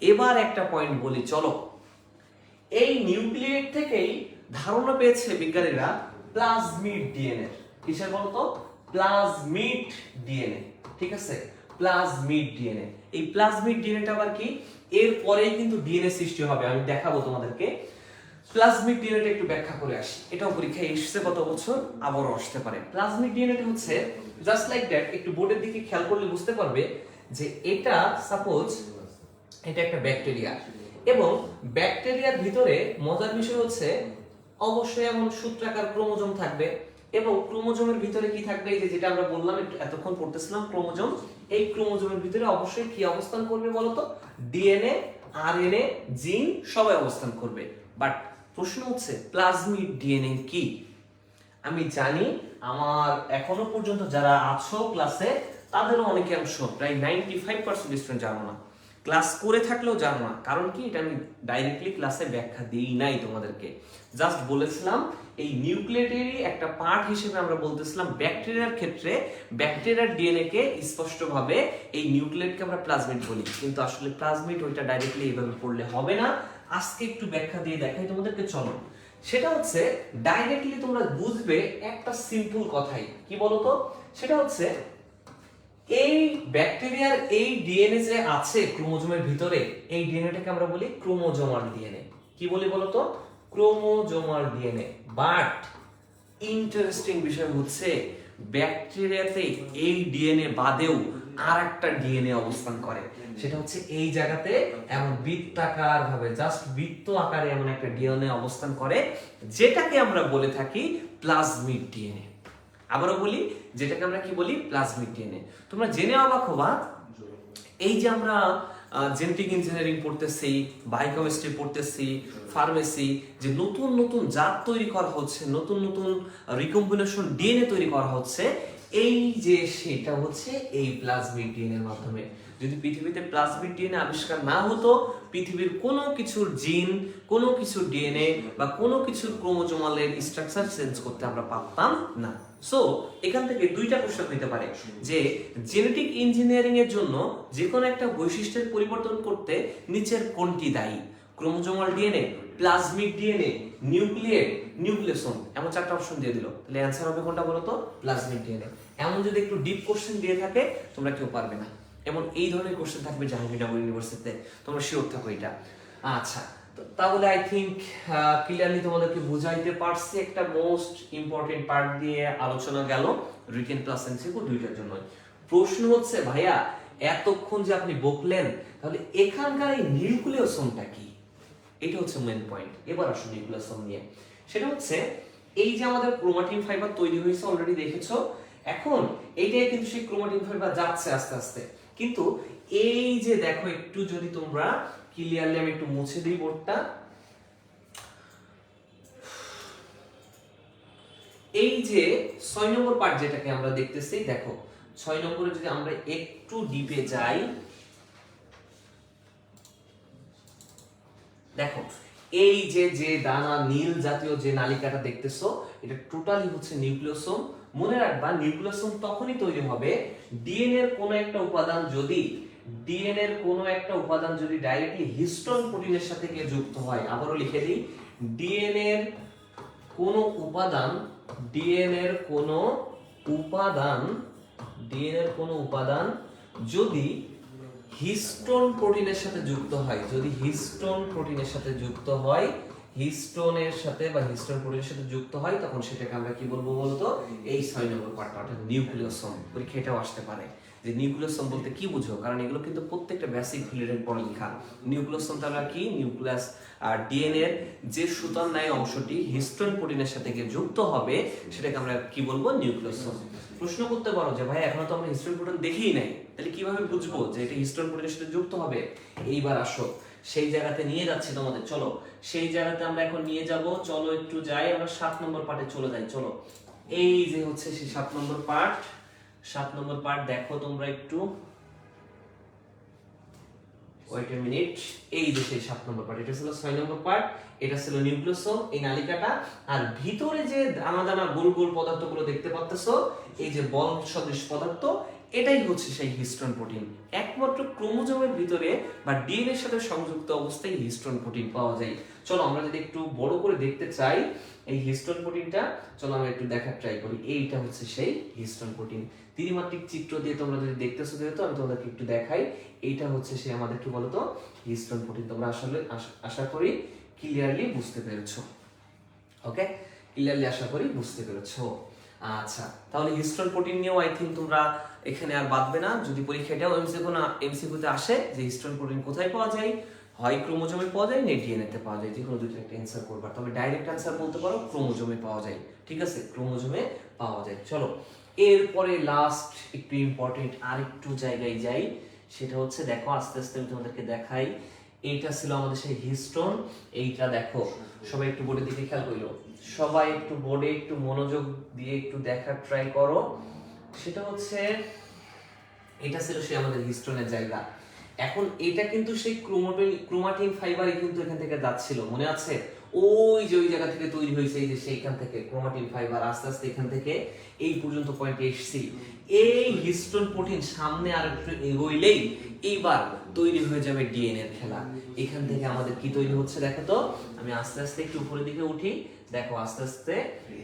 এবার একটা পয়েন্ট বলি চলো। এই নিউক্লিওয়েড থেকেই ধারণা পেয়েছে বিজ্ঞানীরা প্লাজমিড ডিএনএ। কিসের বলতো? Plasmid DNA. ঠিক আছে, প্লাজমিড ডিএনএ। এই প্লাজমিড ডিএনএটা আবার কি, এর পরেই কিন্তু ডিএনএ সৃষ্টি হবে, আমি দেখাবো তোমাদেরকে। প্লাজমিড ডিএনএটা একটু ব্যাখ্যা করে আসি, এটাও পরীক্ষায় এসেছে গত বছর, আবারও আসতে পারে। প্লাজমিড ডিএনএটা হচ্ছে জাস্ট লাইক দ্যাট, একটু বোর্ডের দিকে খেয়াল করলে বুঝতে পারবে যে এটা সাপোজ এটা একটা ব্যাকটেরিয়া, এবং ব্যাকটেরিয়ার ভিতরে মজার বিষয় হচ্ছে অবশ্যই এমন সূত্রাকার ক্রোমোজোম থাকবে, এবং ক্রোমোজোমের ভিতরে কি থাকবে, এই যে যেটা আমরা বললাম একটু এতক্ষণ পড়তেছিলাম ক্রোমোজোম। এই ক্রোমোজোমের ভিতরে অবশ্যই কি অবস্থান করবে বলতো? ডিএনএ, আরএনএ, জিন সবাই অবস্থান করবে। বাট প্রশ্ন হচ্ছে প্লাজমিড ডিএনএ কি? আমি জানি আমার এখনো পর্যন্ত যারা আছো ক্লাসে, তাদেরও অনেকে অংশ, প্রায় 95% স্টুডেন্ট জানো না, ক্লাস করে থাকলেও জানো না। কারণ কি, এটা আমি ডাইরেক্টলি ক্লাসে ব্যাখ্যা দিই নাই তোমাদেরকে, জাস্ট বলেছিলাম এই নিউক্লিয়েটেরই একটা পার্ট হিসেবে আমরা বলতেছিলাম। ব্যাকটেরিয়ার ক্ষেত্রে ব্যাকটেরিয়ার ডিএনএ কে স্পষ্টভাবে এই নিউক্লিয়েটকে আমরা প্লাজমিড বলি, কিন্তু আসলে প্লাজমিড ওইটা ডাইরেক্টলি এইভাবে পড়লে হবে না। আজকে একটু ব্যাখ্যা দিয়ে দেখাই তোমাদেরকে, চলো। সেটা হচ্ছে ডাইরেক্টলি তোমরা বুঝবে একটা সিম্পল কথাই, কি বলতো? সেটা হচ্ছে এই ব্যাকটেরিয়ার এই ডিএনএ যে আছে ক্রোমোজোমের ভিতরে, এই ডিএনএটাকে আমরা বলি ক্রোমোজোমাল ডিএনএ। কি বলি বলতো? Chromosomal DNA. বাট ইন্টারেস্টিং বিষয় হচ্ছে ব্যাকটেরিয়াতে এই ডিএনএ বাদেও আরেকটা ডিএনএ অবস্থান করে, সেটা হচ্ছে এই জায়গাতে এমন বৃত্তাকার ভাবে, জাস্ট বৃত্ত আকারে এমন একটা ডিএনএ অবস্থান করে, যেটাকে আমরা বলে থাকি প্লাজমিড ডিএনএ। আবারও বলি, যেটাকে আমরা কি বলি? Plasmid DNA. তোমরা জেনে অবাক হবা, এই যে আমরা জেনেটিক ইঞ্জিনিয়ারিং পড়তেছি, বায়োকেমিস্ট্রি পড়তেছি, ফার্মেসি, যে নতুন নতুন জাত তৈরি করা হচ্ছে, নতুন নতুন রিকম্বিনেশন ডিএনএ তৈরি করা হচ্ছে, এই যে সেটা হচ্ছে এই প্লাজমিক ডিএনএ এর মাধ্যমে। যদি পৃথিবীতে প্লাজমিক ডিএনএ আবিষ্কার না হতো, পৃথিবীর কোনো কিছুর জিন, কোনো কিছুর ডিএনএ বা কোনো কিছুর ক্রোমোজোমালের স্ট্রাকচার চেঞ্জ করতে আমরা পারতাম না। সো এখান থেকে দুইটা প্রশ্ন হতে পারে যে জেনেটিক ইঞ্জিনিয়ারিং এর জন্য যে কোনো একটা বৈশিষ্ট্যের পরিবর্তন করতে নিচের কোনটি দায়ী? Chromosomal DNA, plasmid DNA, nucleoid, nucleosome, এমন চারটা অপশন দিয়ে দিল, তাহলে অ্যান্সার হবে কোনটা বলো তো? প্লাজমিক ডিএনএ। এমন যদি একটু ডিপ কোশ্চেন দিয়ে থাকে তোমরা কেউ পারবে না, এমন এই ধরনের কোশ্চেন থাকবে জাহাঙ্গীরনগর ইউনিভার্সিটিতে, তোমরা শিওর থাকো এটা। আচ্ছা, তাহলে আই থিংক ক্লিয়ারলি তোমাদেরকে বুঝাইতে পারছি। একটা মোস্ট ইম্পর্টেন্ট পার্ট দিয়ে আলোচনা গেল রিটেন প্লাস এমসিকিউ দুইটার জন্য। প্রশ্ন হচ্ছে ভাইয়া এতক্ষণ যে আপনি বকলেন, তাহলে এখানকার এই নিউক্লিওসোমটা কি? এটা হচ্ছে মেন পয়েন্ট। এবার আসুন নিউক্লিওসোম নিয়ে। সেটা হচ্ছে এই যে আমাদের ক্রোমাটিন ফাইবার তৈরি হয়েছে অলরেডি দেখেছো, এখন এইটাই কিন্তু সেই ক্রোমাটিন ফাইবার যাচ্ছে আস্তে আস্তে, কিন্তু এই যে দেখো একটু যদি তোমরা ক্লিয়ারলি, আমি একটু মুছে দিই বোর্ডটা, এই যে 6 নম্বর পার্ট যেটাকে আমরা দেখতেছি, দেখো 6 নম্বরে যদি আমরা একটু ডিপে যাই, দেখো এই যে যে দানা নীল জাতীয় যে নালিকাটা দেখতেছো, এটা টোটালি হচ্ছে নিউক্লিওসোম। মনে রাখবা নিউক্লিওসোম তখনই তৈরি হবে ডিএনএ এর কোনো একটা উপাদান যদি ডাইরেক্টলি হিস্টোন প্রোটিনের সাথে গিয়ে যুক্ত হয়। আবারও লিখে দিই, ডিএনএ এর কোনো উপাদান যদি হিস্টোন প্রোটিনের সাথে যুক্ত হয়, হিস্টোনের সাথে বা হিস্টোন প্রোটিনের সাথে যুক্ত হয়, তখন সেটাকে আমরা কি বলবো বলতো? এই 6 নম্বর পার্টটা, অর্থাৎ নিউক্লিওসোম। পরীক্ষা এটাও আসতে পারে যে নিউক্লিওসোম বলতে কি বুঝো, কারণ এগুলো কিন্তু প্রত্যেকটা বেসিক ফিল্ডের পড়ে লেখা। নিউক্লিওসোম তাহলে কি? নিউক্লিয়াস আর ডিএনএ এর যে সুতার ন্যায় অংশটি হিস্টোন প্রোটিনের সাথে গিয়ে যুক্ত হবে, সেটাকে আমরা কি বলবো? নিউক্লিওসোম। প্রশ্ন করতে পারো যে ভাই এখনো তো আমরা হিস্টোন প্রোটিন দেখিই নাই, তাহলে কিভাবে বুঝবো যে এটা হিস্টোন প্রোটিনের সাথে যুক্ত হবে? এইবার আসো সেই জায়গাতে নিয়ে যাচ্ছি তোমাদের, চলো সেই জায়গাতে আমরা এখন নিয়ে যাব। চলো একটু যাই, আমরা 7 নম্বর পার্টে চলে যাই। চলো এই যে হচ্ছে সেই 7 নম্বর পার্ট, দেখো তোমরা একটু ওয়েট এ মিনিট। এই যে সেই 7 নম্বর পার্ট, এটা ছিল 6 নম্বর পার্ট, এটা ছিল নিউক্লিওসোম এই নালিকাটা। আর ভিতরে যে দানা দানা গোল গোল পদার্থগুলো দেখতে পাচ্তেছো, এই যে বল সদৃশ পদার্থ, এটাই হচ্ছে সেই হিস্টোন প্রোটিন। একমাত্র ক্রোমোজোমের ভিতরে বা ডিএনএ এর সাথে সংযুক্ত অবস্থায় হিস্টোন প্রোটিন পাওয়া যায়। চলো আমরা যদি একটু বড় করে দেখতে চাই এই হিস্টোন প্রোটিনটা, চলো আমরা একটু দেখার ট্রাই করি। এইটা হচ্ছে সেই হিস্টোন প্রোটিন। ত্রিমাত্রিক চিত্র দিয়ে তোমরা যদি দেখতেছো, যেহেতু আমি তোমাদেরকে একটু দেখাই, এইটা হচ্ছে সেই আমাদের কি বলতো? Histone protein. তোমরা আসলে আশা করি ক্লিয়ারলি বুঝতে পেরেছো। ওকে, ক্লিয়ারলি আশা করি বুঝতে পেরেছো। আচ্ছা, তাহলে হিস্টোন প্রোটিন নিয়েও আই থিংক তোমরা এখানে আর বাদবে না। যদি পরীক্ষাটাও এমসিকিউতে আসে যে হিস্টোন প্রোটিন কোথায় পাওয়া যায়, হয় ক্রোমোজোমে পাওয়া যায় না ডিএনএ তে পাওয়া যায়, যে কোনো দুটো একটা অ্যানসার করবা। তবে ডাইরেক্ট অ্যানসার বলতে পারো ক্রোমোজোমে পাওয়া যায়। ঠিক আছে, ক্রোমোজোমে পাওয়া যায়। চলো এরপরে লাস্ট একটু ইম্পর্টেন্ট আরেকটু জায়গায় যাই, সেটা হচ্ছে দেখো আস্তে আস্তে আমি তোমাদেরকে দেখাই। এইটা ছিল আমাদের সেই হিস্টোন। এইটা দেখো সবাই একটু বোর্ডের দিকে খেয়াল করলো, সবাই একটু বোর্ডে একটু মনোযোগ দিয়ে একটু দেখার ট্রাই করো। সেটা হচ্ছে এটা ছিল সেই আমাদের হিস্টোনের জায়গা। এখন এটা কিন্তু সেই ক্রোমাটিন ফাইবারই কিন্তু এখান থেকে যাচ্ছিল, মনে আছে? ওই যে ওই জায়গা থেকে তৈরি হয়েছে, এই যে সেইখান থেকে ক্রোমাটিন ফাইবার আস্তে আস্তে এখান থেকে এই পর্যন্ত পয়েন্টে এসেছি। এই হিস্টোন প্রোটিন সামনে আর একটু এগোইলেই এইবার তৈরি হয়ে যাবে ডিএনএ এর খেলা। এখান থেকে আমাদের কি তৈরি হচ্ছে দেখো তো, আমি আস্তে আস্তে একটু উপরের দিকে উঠি, দেখো আস্তে আস্তে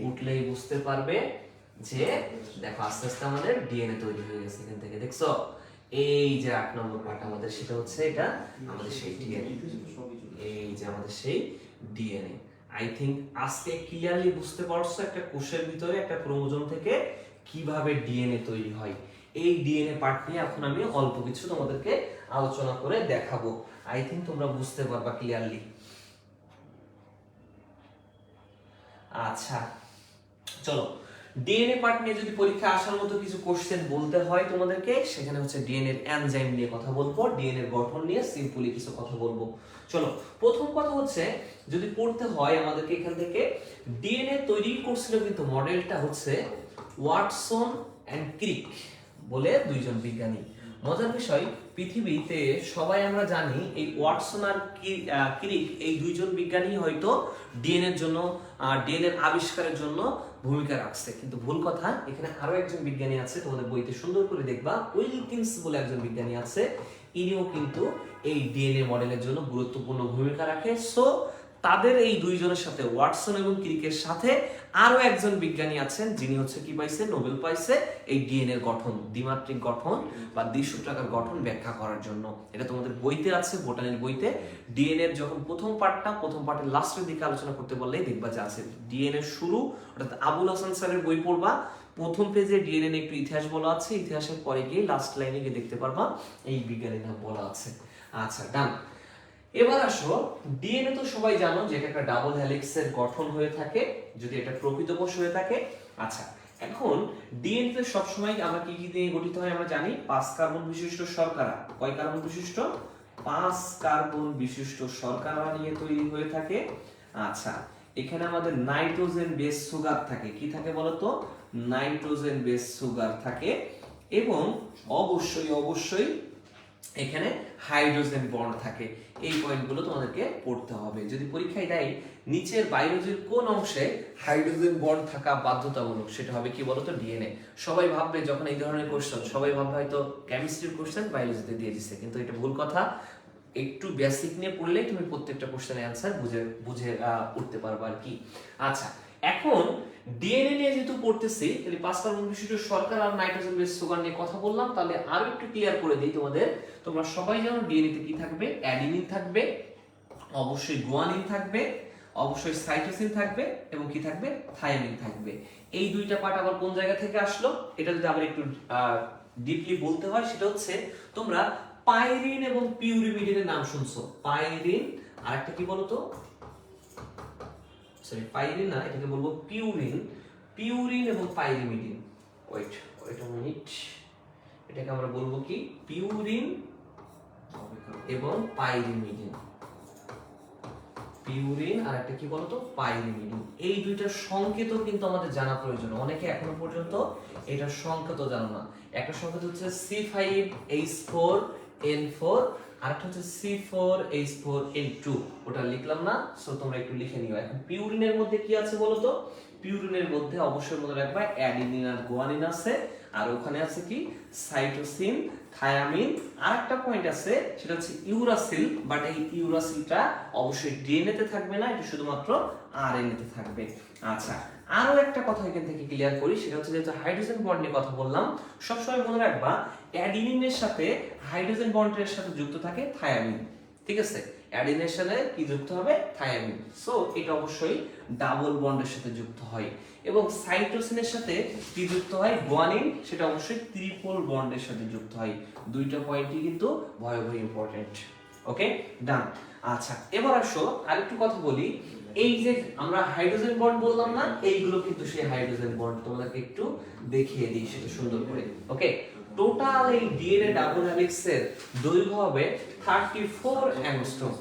উঠলেই বুঝতে পারবে যে দেখো আস্তে আস্তে আমাদের ডিএনএ তৈরি হয়ে গেছে এখান থেকে। দেখছো এই যে 8 নম্বর পার্ট আমাদের, সেটা হচ্ছে এটা আমাদের সেই ডিএনএ। এই যে আমাদের সেই ডিএনএ। আই থিংক আজকে ক্লিয়ারলি বুঝতে পারছো একটা কোষের ভিতরে একটা ক্রোমোজোম থেকে কিভাবে ডিএনএ তৈরি হয়। এই ডিএনএ পার্ট নিয়ে এখন আমি অল্প কিছু তোমাদেরকে আলোচনা করে দেখাবো। আই থিংক তোমরা বুঝতে পারবা ক্লিয়ারলি। আচ্ছা চলো, ডিএনএ পার্ট নিয়ে যদি পরীক্ষা আসার মতো কিছু কোশ্চেন বলতে হয় তোমাদেরকে, সেখানে হচ্ছে ডিএনএ এর এনজাইম নিয়ে কথা বলবো, ডিএনএ এর গঠন নিয়ে সিম্পলি কিছু কথা বলবো। চলো, প্রথম কথা হচ্ছে যদি পড়তে হয় আমাদেরকে এখান থেকে, ডিএনএ তৈরি করছিল কিন্তু মডেলটা হচ্ছে ওয়াটসন অ্যান্ড ক্রিক বলে দুইজন বিজ্ঞানী। মজার বিষয়, পৃথিবীতে সবাই আমরা জানি এই ওয়াটসন আর ক্রিক এই দুইজন বিজ্ঞানী হয়তো ডিএনএর জন্য ডিএনএর আবিষ্কারের জন্য ভূমিকা রাখছে, কিন্তু ভুল কথা, এখানে আরো একজন বিজ্ঞানী আছে, তোমাদের বইতে সুন্দর করে দেখবা, উইলকিন্স বলে একজন বিজ্ঞানী আছে, ইনিও কিন্তু এই ডিএনএ মডেলের জন্য গুরুত্বপূর্ণ ভূমিকা রাখে। সো তাদের এই দুইজনের সাথে, ওয়াটসন এবং ক্রিকের সাথে আরো একজন বিজ্ঞানী আছেন যিনি হচ্ছে কি পাইছে, নোবেল পাইছে এই ডিএনএ গঠন, দ্বিমাত্রিক গঠন বা দ্বিসূত্রাকার গঠন ব্যাখ্যা করার জন্য। এটা তোমাদের বইতে আছে, বোটানির বইতে। ডিএনএ যখন প্রথম পার্টের লাস্টের দিকে আলোচনা করতে বললেই দেখবা যে আছে ডিএনএ শুরু, অর্থাৎ আবুল হাসান স্যারের বই পড়বা, প্রথম পেজে ডিএনএ একটু ইতিহাস বলা আছে, ইতিহাসের পরে গিয়ে লাস্ট লাইনে গিয়ে দেখতে পারবা এই বিজ্ঞানীর নাম বলা আছে। আচ্ছা, ডান। এবার আসো, ডিএনএ তো সবাই জানো যে এটা একটা ডাবল হেলিক্সের গঠন হয়ে থাকে যদি এটা প্রকৃতপক্ষে হয়ে থাকে। আচ্ছা, এখন ডিএনএ তে সবসময় আমরা কি কি দিয়ে গঠিত হয় আমরা জানি, 5 কার্বন বিশিষ্ট শর্করা। কয় কার্বন বিশিষ্ট? 5 কার্বন বিশিষ্ট শর্করা নিয়ে তৈরি হয়ে থাকে। আচ্ছা, এখানে আমাদের নাইট্রোজেন বেস সুগার থাকে। কি থাকে বলতো? নাইট্রোজেন বেস সুগার থাকে। এবং অবশ্যই এখানে হাইড্রোজেন বন্ড থাকে। এই পয়েন্টগুলো তোমাদেরকে পড়তে হবে। যদি পরীক্ষায় দেয় নিচের বায়োলজির কোন অংশে হাইড্রোজেন বন্ড থাকা বাধ্যতামূলক, সেটা হবে কি বলতো? ডিএনএ। সবাই ভাববে যখন এই ধরনের কোশ্চেন, সবাই ভাববে হয়তো কেমিস্ট্রির কোশ্চেন বায়োলজিতে দিয়ে দিচ্ছে, কিন্তু এটা ভুল কথা। একটু বেসিক নিয়ে পড়লে তুমি প্রত্যেকটা কোশ্চেনের অ্যান্সার বুঝে উঠতে পারবে আর কি। আচ্ছা, এখন ডিএনএ নিয়ে যেহেতু পড়তেছি, তাহলে 5 কার্বন বিশিষ্ট শর্করা আর নাইট্রোজেন বেস সুগার নিয়ে কথা বললাম, তাহলে আরো একটু ক্লিয়ার করে দিই তোমাদের। তোমরা সবাই জানো ডিএনএ তে কি থাকবে? অ্যাডিনিন থাকবে, অবশ্যই গুয়ানিন থাকবে, অবশ্যই সাইটোসিন থাকবে, এবং কি থাকবে? থায়ামিন থাকবে। এই দুইটা পার্ট আবার কোন জায়গা থেকে আসলো, এটা যদি আবার একটু ডিপলি বলতে হয়, সেটা হচ্ছে তোমরা পাইরিন এবং পিউরিমিডিনের নাম শুনছো। পাইরিন আর একটা কি বলতো? সরি, পাইরিন না, এটাকে বলবো পিউরিন। পিউরিন এবং পাইরিমিডিন। ওয়েট আ মিনিট, এটাকে আমরা বলবো কি? পিউরিন এবং পাইরিমিডিন। পিউরিন আর একটা কি বলতো? পাইরিমিডিন। এই দুইটার সংকেত কিন্তু আমাদের জানা প্রয়োজন। অনেকে এখনো পর্যন্ত এটার সংকেত জানো না। একটা সংকেত হচ্ছে C5H4N4, আর একটা হচ্ছে C4H4N2। ওটা লিখলাম না, সো তোমরা একটু লিখে নিও। এখন পিউরিনের মধ্যে কি আছে বলতো? পিউরিনের মধ্যে অবশ্যই মনে রাখবা অ্যাডিনিন আর গুয়ানিন আছে, আর ওখানে আছে কি? Cytosine, thymine. আর একটা পয়েন্ট আছে, সেটা হচ্ছে ইউরাসিল, বাট এই ইউরাসিলটা অবশ্যই ডিএনএ তে থাকবে না, এটা শুধুমাত্র আরএনএ তে থাকবে। আচ্ছা, আরো একটা কথা এখান থেকে ক্লিয়ার করি, সেটা হচ্ছে যেহেতু হাইড্রোজেন বন্ড নিয়ে কথা বললাম, সবসময় মনে রাখবা অ্যাডিনিনের সাথে হাইড্রোজেন বন্ডের সাথে যুক্ত থাকে থায়ামিন। ঠিক আছে, অ্যাডিনের সাথে কি যুক্ত হবে? থায়ামিন। সো এটা অবশ্যই ডাবল বন্ডের সাথে যুক্ত হয়। এবং সাইটোসিনের সাথে কি যুক্ত হয়? গুয়ানিন, সেটা অবশ্যই ট্রিপল বন্ডের সাথে যুক্ত হয়। দুইটা পয়েন্টই কিন্তু ভয়াবহ ইম্পর্টেন্ট। ওকে, ডান। আচ্ছা, এবার আসো আরেকটু কথা বলি। এই যে আমরা হাইড্রোজেন বন্ড বললাম না, এইগুলো কিন্তু সেই হাইড্রোজেন বন্ড। তোমাদেরকে একটু দেখিয়ে দিই সেটা সুন্দর করে। ওকে, টোটাল এই ডিএনএ ডাবল হেলিক্সের দৈর্ঘ্য হবে 34 অ্যাংস্ট্রম।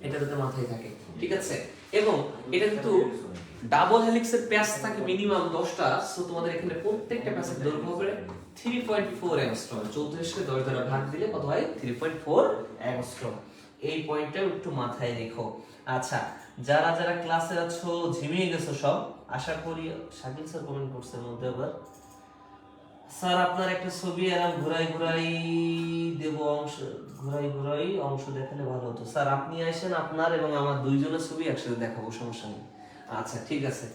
এটা যাতে মাথায় থাকে, ঠিক আছে? এবং এটা কিন্তু ডাবল হেলিক্সের প্যাচ থাকে মিনিমাম 10টা, সো তোমাদের এখানে প্রত্যেকটা প্যাচের দৈর্ঘ্য হবে 3.4 অ্যাংস্ট্রম। 34 কে 10 দ্বারা ভাগ দিলে কত হয়? 3.4 অ্যাংস্ট্রম। এই পয়েন্টটা একটু মাথায় রেখো। আচ্ছা, যারা যারা ক্লাসে আছো ঝিমিয়ে গেছো সব, আশা করি। শাকিল স্যার কমেন্ট করছে মধ্যে আবার, স্যার আপনার একটা ছবি এরকম ঘুরাই দেব, ঘুরাই অংশ দেখালে ভালো হতো। স্যার আপনি আসেন, আপনার এবং আমার দুইজনের ছবি একসাথে দেখাবো, সমস্যা নেই। আচ্ছা, ঠিক আছে।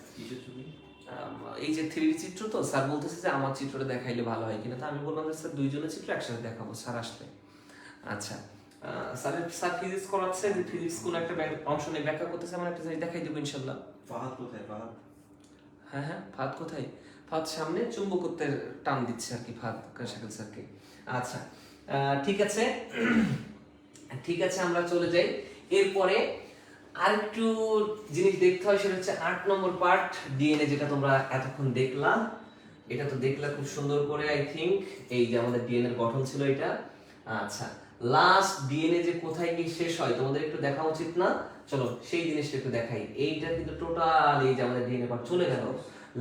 এই যে 3D চিত্র, তো স্যার বলতেছে যে আমার চিত্রটা দেখাইলে ভালো হয় কিনা, তো আমি বললাম যে স্যার দুইজনের চিত্র একসাথে দেখাবো স্যার আসলে। আচ্ছা, স্যার ফিজিক্স করাচ্ছে, যে ফিজিক্স কোন একটা অংশ নিয়ে ব্যাখ্যা করতেছে, আমার একটা জিনিস দেখাই দেবো ইনশাআল্লাহ। ফাহাদ কোথায়? হ্যাঁ, ফাহাদ কোথায়? ফাহাদ সামনে চুম্বকত্বের টান দিচ্ছে আর কি, ফাহাদ শাকিল স্যারকে। আচ্ছা, ঠিক আছে, আমরা চলে যাই। এরপরে আরেকটু জিনিস দেখতে হয়, সেটা হচ্ছে 8 নম্বর পার্ট ডিএনএ, যেটা তোমরা এতক্ষণ দেখলা। এটা তো দেখলা খুব সুন্দর করে, আই থিংক। এই যে আমাদের ডিএনএ গঠন ছিল এটা। আচ্ছা, লাস্ট ডিএনএ যে কোথায় কি শেষ হয় তোমাদের একটু দেখা উচিত না? চলো সেই জিনিসটা একটু দেখাই। এইটা কিন্তু টোটাল এই যে আমাদের ডিএনএ পার্ট চলে গেল।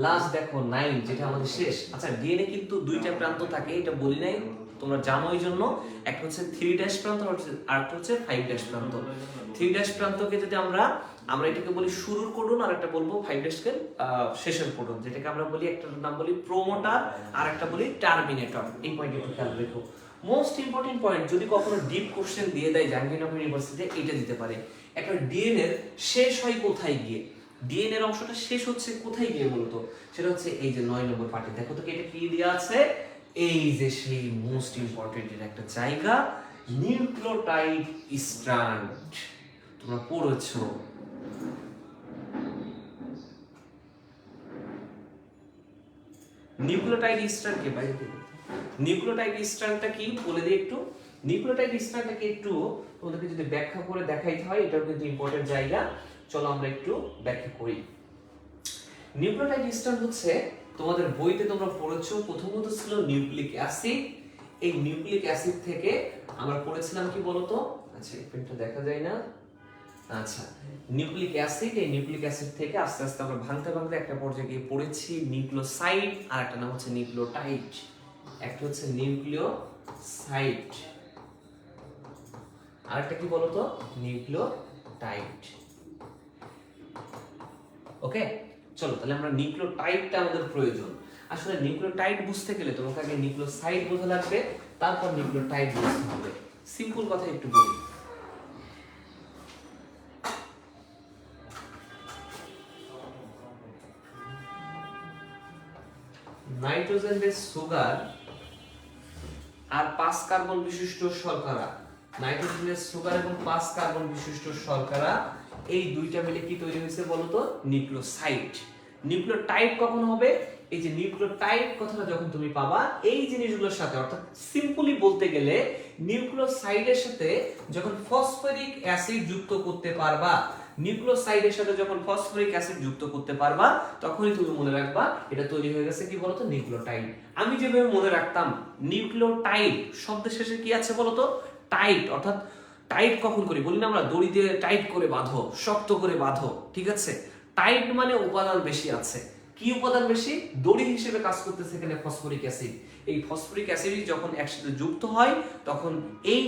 লাস্ট দেখো 9 যেটা আমাদের শেষ। আচ্ছা ডিএনএ কিন্তু দুইটা প্রান্ত থাকে, এটা বলি নাই, তোমরা জানো এই জন্য। একটা হচ্ছে 3' প্রান্ত আর একটা হচ্ছে 5' প্রান্ত। 3' প্রান্তকে যদি আমরা এটাকে বলি শুরুর কোডন, আর একটা বলবো 5' কে শেষের কোডন, যেটাকে আমরা বলি একটার নাম বলি প্রোমোটার আর একটা বলি টার্মিনেটর। এই পয়েন্ট একটু খেয়াল রেখো। মোস্ট ইম্পর্টেন্ট পয়েন্ট, যদি কখনো ডিপ কোশ্চেন দিয়ে দেয় জাহাঙ্গীরনগর ইউনিভার্সিটিতে, এটা দিতে পারে একটা ডিএনএ এর শেষ হয় কোথায় গিয়ে। ডিএনএ এর অংশটা শেষ হচ্ছে কোথায় গিয়ে বলতো, সেটা হচ্ছে এই যে 9 নম্বর পার্টে। দেখো তো এটা কি দেয়া আছে, এই যে সেই মোস্ট ইম্পর্টেন্ট এর একটা জায়গা, নিউক্লিওটাইড স্ট্র্যান্ড। তোমরা পড়েছো নিউক্লিওটাইড স্ট্র্যান্ড কে বাইরে থেকে। নিউক্লিওটাইড স্ট্র্যান্ডটা কি বলে দিই একটু। নিউক্লিওটাইড স্ট্র্যান্ডটাকে একটু তোমাদেরকে যদি ব্যাখ্যা করে দেখাইতে হয়, এটাও কিন্তু ইম্পর্টেন্ট জায়গা। চলো আমরা একটু ব্যাখ্যা করি। নিউক্লিওটাইড স্ট্র্যান্ড হচ্ছে, তোমাদের বইতে তোমরা পড়েছো, প্রথমত ছিল নিউক্লিক অ্যাসিড। এই নিউক্লিক অ্যাসিড থেকে আমরা পড়েছিলাম কি বলতো, আচ্ছা এই পেনটা দেখা যায় না, আচ্ছা নিউক্লিক অ্যাসিড। এই নিউক্লিক অ্যাসিড থেকে আস্তে আস্তে আমরা ভাঙতে ভাঙতে একটা পর্যায়ে গিয়ে পড়েছি নিউক্লিওসাইড, আর একটা নাম হচ্ছে নিউক্লিওটাইড। একটা হচ্ছে নিউক্লিওসাইড, আর একটা কি বলতো, নিউক্লিওটাইড। ওকে চলো তাহলে আমরা নিউক্লিওটাইডটা আমাদের প্রয়োজন। আসলে নিউক্লিওটাইড বুঝতে গেলে তোমাকে আগে নিউক্লিওসাইড বোঝা লাগবে, তারপর নিউক্লিওটাইড বুঝতে হবে। সিম্পল কথা একটু বলি, নাইট্রোজেন বেস সুগার আর 5 কার্বন বিশিষ্ট শর্করা, নাইট্রোজেন বেস সুগার এবং 5 কার্বন বিশিষ্ট শর্করা, এই দুইটা মিলে কি তৈরি হয়েছে বলতো, নিউক্লিওসাইড। নিউক্লিওটাইড কখন হবে, এই যে নিউক্লিওটাইড কথাটা যখন তুমি পাবা এই জিনিসগুলোর সাথে, অর্থাৎ সিম্পলি বলতে গেলে নিউক্লিওসাইডের সাথে যখন ফসফরিক অ্যাসিড যুক্ত করতে পারবা, নিউক্লিওসাইডের সাথে যখন ফসফরিক অ্যাসিড যুক্ত করতে পারবা, তখনই তুমি মনে রাখবা এটা তৈরি হয়ে গেছে কি বলতো, নিউক্লিওটাইড। আমি যেভাবে মনে রাখতাম নিউক্লিওটাইড শব্দের শেষে কি আছে বলতো, টাইট, অর্থাৎ টাইট কখন করি বলি না আমরা, দড়ি দিয়ে টাইট করে বাঁধো, শক্ত করে বাঁধো, ঠিক আছে। টাইট মানে উপাদান বেশি আছে। কি উপাদান বেশি, দড়ি হিসেবে কাজ করতেছে এখানে ফসফরিক অ্যাসিড। এই ফসফরিক অ্যাসিড যখন একসাথে যুক্ত হয়, তখন এই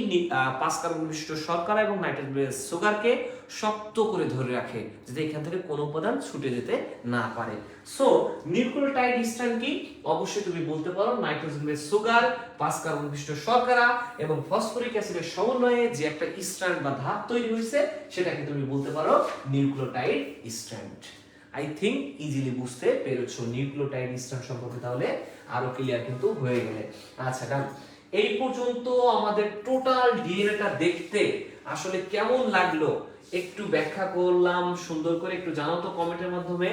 5 কার্বন বিশিষ্ট শর্করা এবং নাইট্রোজেন বেস সুগারকে শক্ত করে ধরে রাখে, যাতে এখান থেকে কোনো উপাদান ছুটে যেতে না পারে। সো নিউক্লিওটাইড স্ট্র্যান্ড কি, অবশ্যই তুমি বলতে পারো নাইট্রোজেন বেস সুগার, 5 কার্বন বিশিষ্ট শর্করা এবং ফসফরিক অ্যাসিডের সমন্বয়ে যে একটা স্ট্র্যান্ড বা ধাপ তৈরি হয়েছে, সেটাকে তুমি বলতে পারো nucleotide strand. I think easily বুঝতে পেরেছো নিউক্লিওটাইড স্ট্র্যান্ড সম্পর্কে, তাহলে আরো ক্লিয়ার কিন্তু হয়ে গেলে। আচ্ছা ডান, এই পর্যন্ত আমাদের টোটাল ডিএনএটা দেখতে আসলে কেমন লাগলো একটু ব্যাখ্যা করলাম সুন্দর করে, একটু জানাও তো কমেন্টের মাধ্যমে।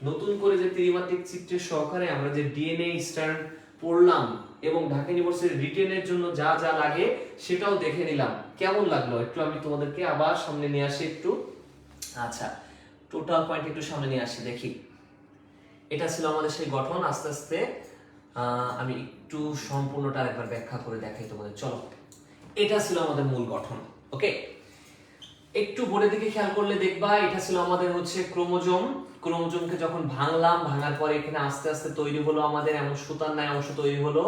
নতুন করে যে ত্রিমাত্রিক চিত্রের সহকারে আমরা যে ডিএনএ স্ট্র্যান্ড পড়লাম এবং ঢাকা ইউনিভার্সিটির রিটেনের জন্য যা যা লাগে সেটাও দেখে নিলাম, কেমন লাগলো একটু আমি তোমাদেরকে আবার সামনে নিয়ে আসি একটু। আচ্ছা টোটাল পয়েন্ট একটু সামনে নিয়ে আসি, দেখি। এটা ছিল আমাদের সেই গঠন। আস্তে আস্তে আমি একটু সম্পূর্ণটা একবার ব্যাখ্যা করে দেখাই তোমাদের। চলো, এটা ছিল আমাদের মূল গঠন। ওকে, একটু বোর্ডের দিকে খেয়াল করলে দেখবা এটা ছিল আমাদের হচ্ছে ক্রোমোজোম। ক্রোমোজোমকে যখন ভাঙলাম, ভাঙার পরে এখানে আস্তে আস্তে তৈরি হলো আমাদের এমন সুতার ন্যায় অংশ তৈরি হলো।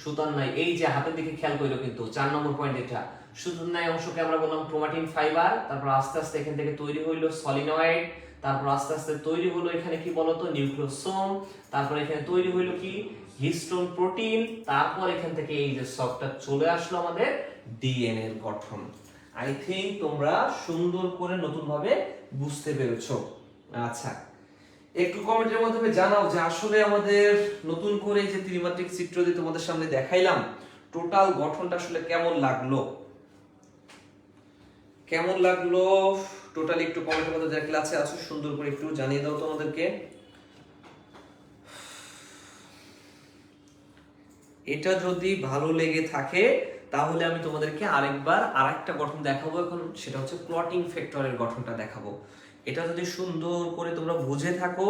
সুতার ন্যায়, এই যে হাতের দিকে খেয়াল করলো কিন্তু 4 নম্বর পয়েন্ট, এটা সুতার ন্যায় অংশকে আমরা বললাম ক্রোমাটিন ফাইবার। তারপর আস্তে আস্তে এখান থেকে তৈরি হইলো সলিনয়েড। তারপর আস্তে আস্তে তৈরি হলো এখানে কি বলতো, নিউক্লিওসোম। তারপর এখানে তৈরি হইলো কি, হিস্টোন প্রোটিন। তারপর এখান থেকে এই যে সবটা চলে আসলো আমাদের ডিএনএ এর গঠন। আই থিংক তোমরা সুন্দর করে নতুন ভাবে বুঝতে পেরেছো। আচ্ছা, একটু কমেন্টের মাধ্যমে জানাও যে আসলে আমাদের নতুন করে যে ত্রিমাত্রিক চিত্র দিয়ে তোমাদের সামনে দেখাইলাম, টোটাল গঠনটা আসলে কেমন লাগলো, কেমন লাগলো টোটালি একটু কমেন্টের মধ্যে দেখলে আছে সুন্দর করে একটু জানিয়ে দাও তোমাদেরকে। এটা যদি ভালো লেগে থাকে তাহলে আমি তোমাদেরকে আরেকবার আরেকটা গঠন দেখাবো এখন, সেটা হচ্ছে ক্লটিং ফ্যাক্টরের গঠনটা দেখাবো। এটা যদি সুন্দর করে তোমরা বুঝে থাকো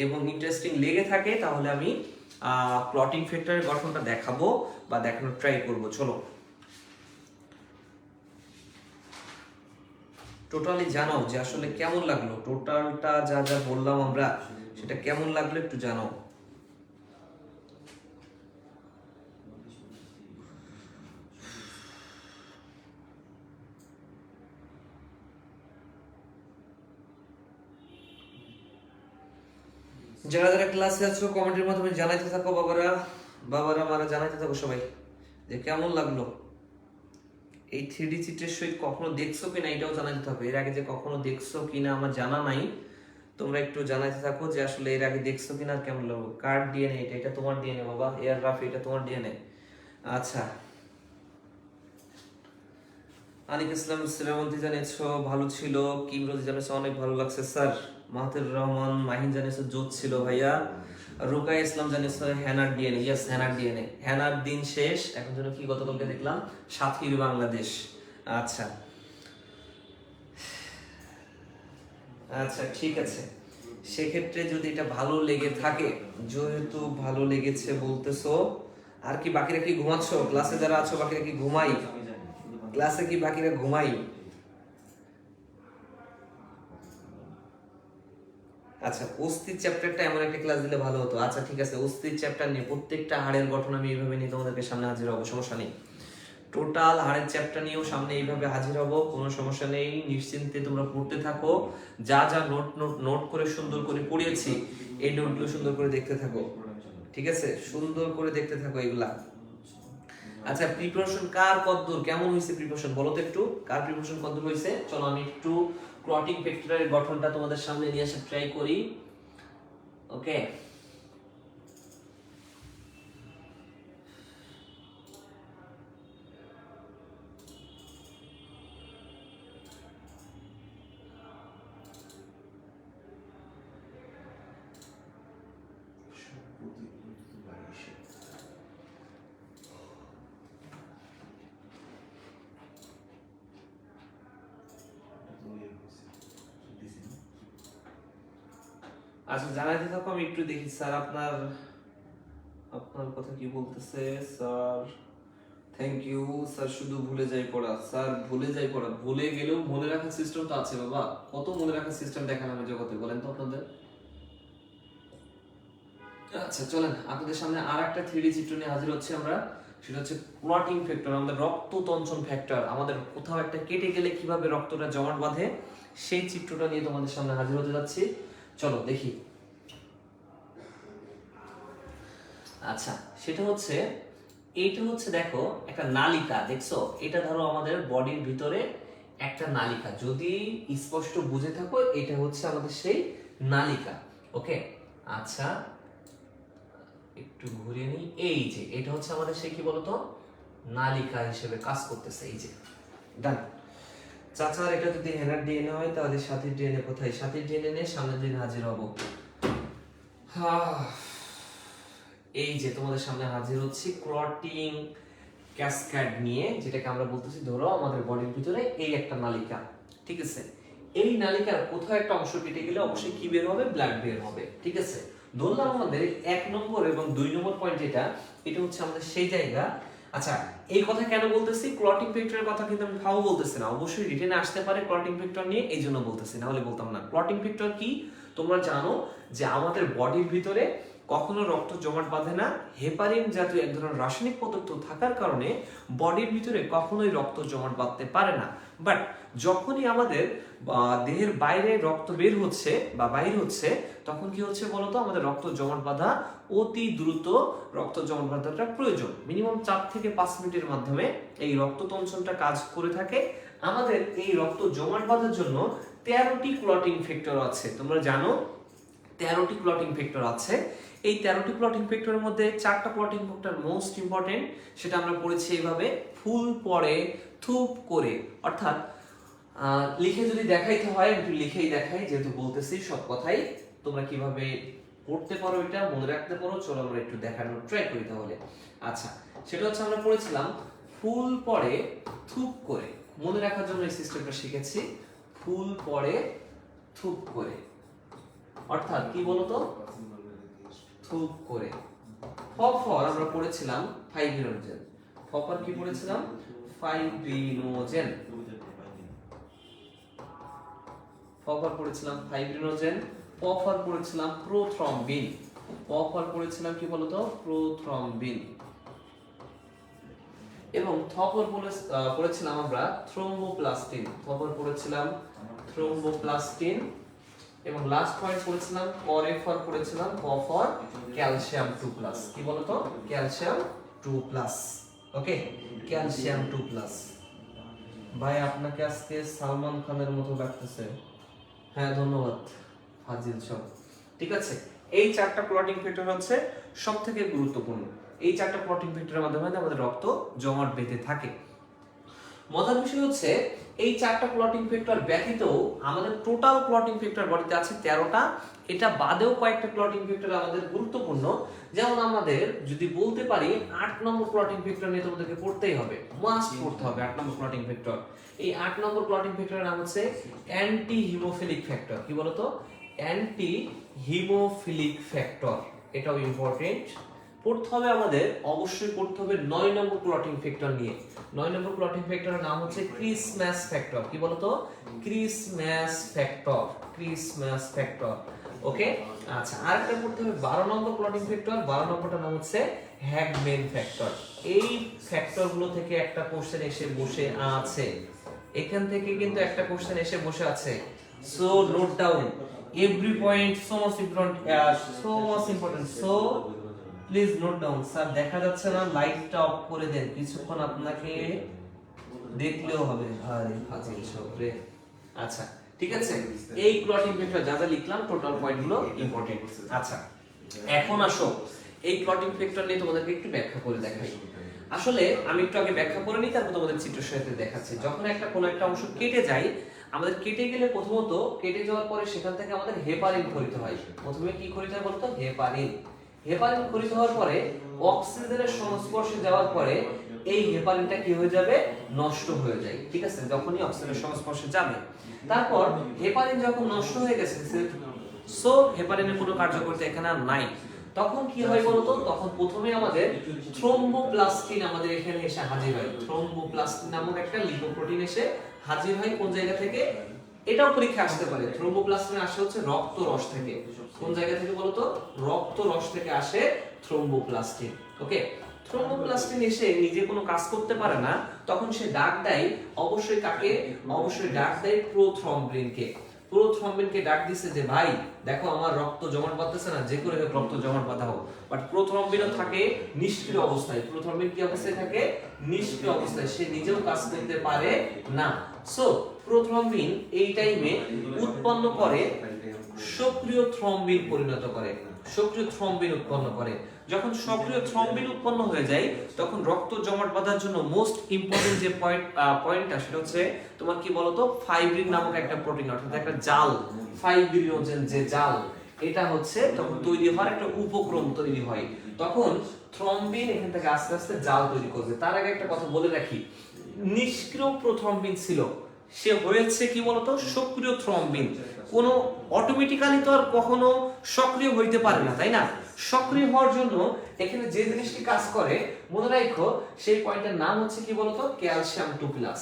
এবং ইন্টারেস্টিং লেগে থাকে, তাহলে আমি ক্লটিং ফ্যাক্টরের গঠনটা দেখাবো বা দেখানোর ট্রাই করব। চলো, টোটালি জানাও যে আসলে কেমন লাগলো টোটালটা যা যা বললাম আমরা, সেটা কেমন লাগলো একটু জানাও। যারা যারা ক্লাসে আছো কমেন্টের মাধ্যমে জানাইতে থাকো বাবারা, বাবারা মারা জানাইতে থাকো সবাই যে কেমন লাগলো। এই 3D চিত্রের সহিত কখনো দেখছো কিনা এটাও জানাইতে থাকো। এর আগে যে কখনো দেখছো কিনা আমার জানা নাই, তোমরা একটু জানাইতে থাকো যে আসলে এর আগে দেখছো কিনা কেমন লাগলো। কার ডিএনএ এটা? এটা তোমার ডিএনএ বাবা। এয়ার রাফি এটা তোমার ডিএনএ। আচ্ছা, আনিক ইসলাম শ্রাবন্তী জানিয়েছো ভালো ছিল, কিমরোজি জানিয়েছো অনেক ভালো লাগছে স্যার, মাহাতুর রহমান মাহিন জানিয়েছো জোত ছিল ভাইয়া, রুকাই ইসলাম জানিয়েছো হ্যানার ডিএনএ। ইয়েস, হ্যানার ডিএনএ। হ্যানার দিন শেষ, এখন যেন কি গতকালকে দেখলাম সাথীর বাংলাদেশ। আচ্ছা আচ্ছা ঠিক আছে, সেক্ষেত্রে যদি এটা ভালো লেগে থাকে, যেহেতু ভালো লেগেছে বলতেছো, আর কি বাকিরা কি ঘুমাচ্ছ? ক্লাসে যারা আছো বাকিরা কি ঘুমাই? ক্লাসে কি বাকিরা ঘুমাই? আচ্ছা, অস্থির চ্যাপ্টারটা এমন একটা ক্লাস দিলে ভালো হতো। আচ্ছা ঠিক আছে, অস্থির চ্যাপ্টার নিয়ে প্রত্যেকটা হাড়ের গঠন আমি এইভাবে নিয়ে তোমাদেরকে সামনে হাজির হবো, সমস্যা নেই। টোটাল হাড়ের চ্যাপ্টার নিয়েও সামনে এইভাবে হাজির হব, কোনো সমস্যা নেই। নিশ্চিন্তে তোমরা পড়তে থাকো, যা যা নোট নোট নোট করে সুন্দর করে পড়িয়েছি এই নোটগুলো সুন্দর করে দেখতে থাকো, ঠিক আছে? সুন্দর করে দেখতে থাকো এগুলা। আচ্ছা, প্রিপারেশন কার কতদূর, কেমন হয়েছে প্রিপারেশন বলো তো একটু, কার প্রিপারেশন কতদূর হয়েছে? চলো আমি একটু ক্লটিং ফ্যাক্টরের গঠনটা তোমাদের সামনে নিয়ে আসা ট্রাই করি। ওকে, আচ্ছা জানাইতে থাকো, আমি একটু দেখি স্যার আপনার আপনার কথা কি বলতেছে। স্যার থ্যাংক ইউ স্যার, শুধু ভুলে যাই পড়া। স্যার ভুলে যাই পড়া, ভুলে গেলেও মনে রাখার সিস্টেম তো আছে বাবা। কত মনে রাখার সিস্টেম দেখান আমি জগতে, বলেন তো আপনাদের। আচ্ছা চলেন, আপনাদের সামনে আর একটা 3D চিত্র নিয়ে হাজির হচ্ছে আমরা। সেটা হচ্ছে ক্লটিং ফ্যাক্টর, আমাদের রক্ততঞ্চন ফ্যাক্টর। আমাদের কোথাও একটা কেটে গেলে কিভাবে রক্তটা জমাট বাঁধে সেই চিত্রটা নিয়ে তোমাদের সামনে হাজির হতে যাচ্ছি। চলো দেখি। আচ্ছা, সেটা হচ্ছে, এইটা হচ্ছে দেখো একটা নালিকা, দেখছো? এটা ধরো আমাদের বডির ভিতরে একটা নালিকা, যদি স্পষ্ট বুঝে থাকো এটা হচ্ছে আমাদের সেই নালিকা। ওকে, আচ্ছা একটু ঘুরিয়ে নিই। এই যে এটা হচ্ছে আমাদের সেই কি বলতো নালিকা হিসেবে কাজ করতেছে। এই যে ডান। চাচার এটা যদি হেনার ডিএনএ হয় তাহলে সাথীর ডিএনএ কোথায়? সাথীর ডিএনএ নিয়ে সামনের দিন হাজির হব। এই যে তোমাদের সামনে হাজির হচ্ছি ক্লটিং ক্যাসকেড নিয়ে, যেটাকে আমরা বলতেছি ধরো আমাদের বডির ভিতরে এই একটা নালিকা, ঠিক আছে? এই নালিকার কোথাও একটা অংশ কেটে গেলে অবশ্যই কি বের হবে? ব্লাড বের হবে, ঠিক আছে? ধরলাম আমাদের 1 নম্বর এবং 2 নম্বর পয়েন্ট এটা হচ্ছে আমাদের সেই জায়গা। আচ্ছা, এই কথা কেন বলতেছি? ক্লটিং ফ্যাক্টরের কথা কিন্তু আমি ভাও বলতেছি না, অবশ্যই রিটেনে আসতে পারে ক্লটিং ফ্যাক্টর নিয়ে, এই জন্য বলতেছি, না হলে বলতাম না। ক্লটিং ফ্যাক্টর কি তোমরা জানো যে আমাদের বডির ভিতরে কখনো রক্ত জমাট বাঁধে না। হেপারিন জাতীয় এক ধরনের রাসায়নিক পদার্থ থাকার কারণে বডির ভিতরে কখনোই রক্ত জমাট বাঁধতে পারে না। বাট যখনই আমাদের দেহের বাইরে রক্ত বের হচ্ছে বা বাইর হচ্ছে, তখন কি হচ্ছে বলতো? আমাদের রক্ত জমাট বাঁধা অতি দ্রুত রক্ত জমাট বাঁধাটা প্রয়োজন। মিনিমাম 4 থেকে 5 মিনিটের মাধ্যমে এই রক্ততঞ্চনটা কাজ করে থাকে। আমাদের এই রক্ত জমাট বাঁধার জন্য 13টি ক্লটিং ফ্যাক্টর আছে, তোমরা জানো 13টি ক্লটিং ফ্যাক্টর আছে। এই 13টি ক্লটিং ফ্যাক্টরের মধ্যে 4টা ক্লটিং ফ্যাক্টর মোস্ট ইম্পর্টেন্ট, সেটা আমরা পড়েছি এইভাবে ফুল পরে থুপ করে। অর্থাৎ লিখে যদি দেখাইতে হয় একটু লিখেই দেখাই, যেহেতু বলতেছি সব কথাই তোমরা কিভাবে পড়তে পারো এটা মনে রাখতে পারো। চলো আমরা একটু দেখানোর ট্রাই করি তাহলে। আচ্ছা, সেটা হচ্ছে আমরা পড়েছিলাম ফুল পরে থুপ করে। মনে রাখার জন্য এই সিস্টেমটা শিখেছি, ফুল পরে থুপ করে। অর্থাৎ কি বলতো? থুপ করে। ফর আমরা পড়েছিলাম ফাইব্রিনোজেন। ফর কি পড়েছিলাম? ফাইব্রিনোজেন। ফর পড়েছিলাম ফাইব্রিনোজেন। পফার পড়েছিলাম প্রোথ্রম্বিন, পফার পড়েছিলাম কি বলতো প্রোথ্রম্বিন, এবং থপর পড়েছিলাম আমরা থ্রোম্বোপ্লাস্টিন, থপর পড়েছিলাম থ্রোম্বোপ্লাস্টিন, এবং লাস্ট পয়েন্ট পড়েছিলাম করেফর পড়েছিলাম কফর ক্যালসিয়াম 2+, কি বলতো ক্যালসিয়াম 2+, ওকে ক্যালসিয়াম 2+। ভাই আপনাকে আজকে সালমান খানের মতো লাগতেছে। হ্যাঁ ধন্যবাদ ফাজিল সব। ঠিক আছে, এই চারটা ক্লটিং ফ্যাক্টর হচ্ছে সবথেকে গুরুত্বপূর্ণ। এই চারটা ক্লটিং ফ্যাক্টরের মাধ্যমে আমাদের রক্ত জমাট বেঁধে থাকে। মজার বিষয় হচ্ছে এই চারটা ক্লটিং ফ্যাক্টর ব্যতীত আমাদের টোটাল ক্লটিং ফ্যাক্টর বডিতে আছে 13টা। এটা বাদেও কয়েকটা ক্লটিং ফ্যাক্টর আমাদের গুরুত্বপূর্ণ, যেমন আমাদের যদি বলতে পারি 8 নম্বর ক্লটিং ফ্যাক্টর নিয়ে তোমাদেরকে পড়তেই হবে, মাস্ট পড়তে হবে 8 নম্বর ক্লটিং ফ্যাক্টর। এই 8 নম্বর ক্লটিং ফ্যাক্টরের নাম হচ্ছে অ্যান্টি হিমোফিলিক ফ্যাক্টর। কি বলতো অ্যান্টি হিমোফিলিক ফ্যাক্টর, এটাও ইম্পর্টেন্ট পড়তে হবে আমাদের। অবশ্যই পড়তে হবে 9 নম্বর ক্লটিং ফ্যাক্টর নিয়ে। 9 নম্বর ক্লটিং ফ্যাক্টরের নাম হচ্ছে ক্রিসমাস ফ্যাক্টর। কি বলতো ক্রিসমাস ফ্যাক্টর, ক্রিসমাস ফ্যাক্টর, ওকে। আচ্ছা, আরেকটা পড়তে হবে 12 নম্বর ক্লটিং ফ্যাক্টর। 12 নম্বরটার নাম হচ্ছে হ্যাগম্যান ফ্যাক্টর। এই ফ্যাক্টর গুলো থেকে একটা কোশ্চেন এসে বসে আছে, এখান থেকে কিন্তু একটা কোশ্চেন এসে বসে আছে। So note down every point, so much important, so please note down. Sir দেখা যাচ্ছে না, লাইটটা অফ করে দেন, কিছুক্ষণ আপনাকে দেখলেও হবে। আরে ফাজিল সব রে। আচ্ছা ঠিক আছে, এই ক্লটিং ফ্যাক্টর যা যা লিখলাম টোটাল পয়েন্টগুলো ইম্পর্টেন্ট। আচ্ছা এখন আসো এই ক্লটিং ফ্যাক্টর নিয়ে তোমাদেরকে একটু ব্যাখ্যা করে দেখাই। আসলে আমি একটু আগে ব্যাখ্যা করে নিই, তারপর তোমাদের চিত্র সহায়তায় দেখাচ্ছি। যখন কোনো একটা অংশ কেটে যায়, আমাদের কেটে গেলে প্রথমত কেটে যাওয়ার পরে সেখান থেকে আমাদের হেপারিন খরিত হয়। প্রথমে কি খরিত হয় বলতো হেপারিন। হেপারিন খরিত হওয়ার পরে অক্সিজেনের সংস্পর্শে যাওয়ার পরে এই হেপারিনটা কি হয়ে যাবে নষ্ট হয়ে যায়। ঠিক আছে, যখনই অক্সিজেনের সংস্পর্শে যাবে, তারপর হেপারিন যখন নষ্ট হয়ে গেছে, সো হেপারিনের কোনো কার্যকারিতা এখানে আর নাই, তখন কি হয় বলতো তখন প্রথমে আমাদের থ্রোম্বোপ্লাস্টিন আমাদের এখানে এসে হাজির হয়। থ্রোম্বোপ্লাস্টিন নামক একটা লিপোপ্রোটিন এসে হাজির হয় কোন জায়গা থেকে, এটাও পরীক্ষা আসতে পারে। থ্রোম্বোপ্লাস্টিন আসে হচ্ছে রক্ত রস থেকে। কোন জায়গা থেকে বলতো রক্ত রস থেকে আসে থ্রোম্বোপ্লাস্টিন, ওকে। থ্রোম্বোপ্লাস্টিন এসে নিজে কোনো কাজ করতে পারে না, তখন সে ডাক দেয় অবশ্যই কাকে, অবশ্যই ডাক দেয় প্রোথ্রম্বিনকে। প্রোথ্রম্বিনকে ডাক দিছে যে ভাই দেখো আমার রক্ত জমাট বাঁধতেছে না, যে করে রক্ত জমাট বাঁধা হোক। বাট প্রোথ্রম্বিনও থাকে নিষ্ক্রিয় অবস্থায়। প্রোথ্রম্বিন কি অবস্থায় থাকে নিষ্ক্রিয় অবস্থায়, সে নিজেও কাজ করতে পারে না। সো প্রোথ্রম্বিন এই টাইমে উৎপন্ন করে সক্রিয় থ্রম্বিন পরিণত করে, সক্রিয় থ্রম্বিন উৎপন্ন করে। যখন সক্রিয় থ্রম্বিন উৎপন্ন হয়ে যায়, তখন রক্ত জমাট বাঁধার জন্য মোস্ট ইম্পর্টেন্ট যে পয়েন্টটা সেটা হচ্ছে তোমার কি বলতো ফাইব্রিন নামক একটা প্রোটিন, অর্থাৎ একটা জাল, ফাইব্রিনোজেন যে জাল, এটা হচ্ছে তখন তৈরি হওয়ার একটা উপক্রম তৈরি হয়। তখন থ্রম্বিন এখান থেকে আস্তে আস্তে জাল তৈরি করবে। তার আগে একটা কথা বলে রাখি, নিষ্ক্রিয় প্রোথ্রম্বিন ছিল, সে হয়েছে কি বলতো সক্রিয় থ্রম্বিন। কোনো অটোমেটিক্যালি তো আর কখনো সক্রিয় হইতে পারে না, তাই না? সক্রিয় হওয়ার জন্য এখানে যে জিনিসটি কাজ করে মনে রাখো, সেই পয়েন্টের নাম হচ্ছে কি বলতো ক্যালসিয়াম 2+।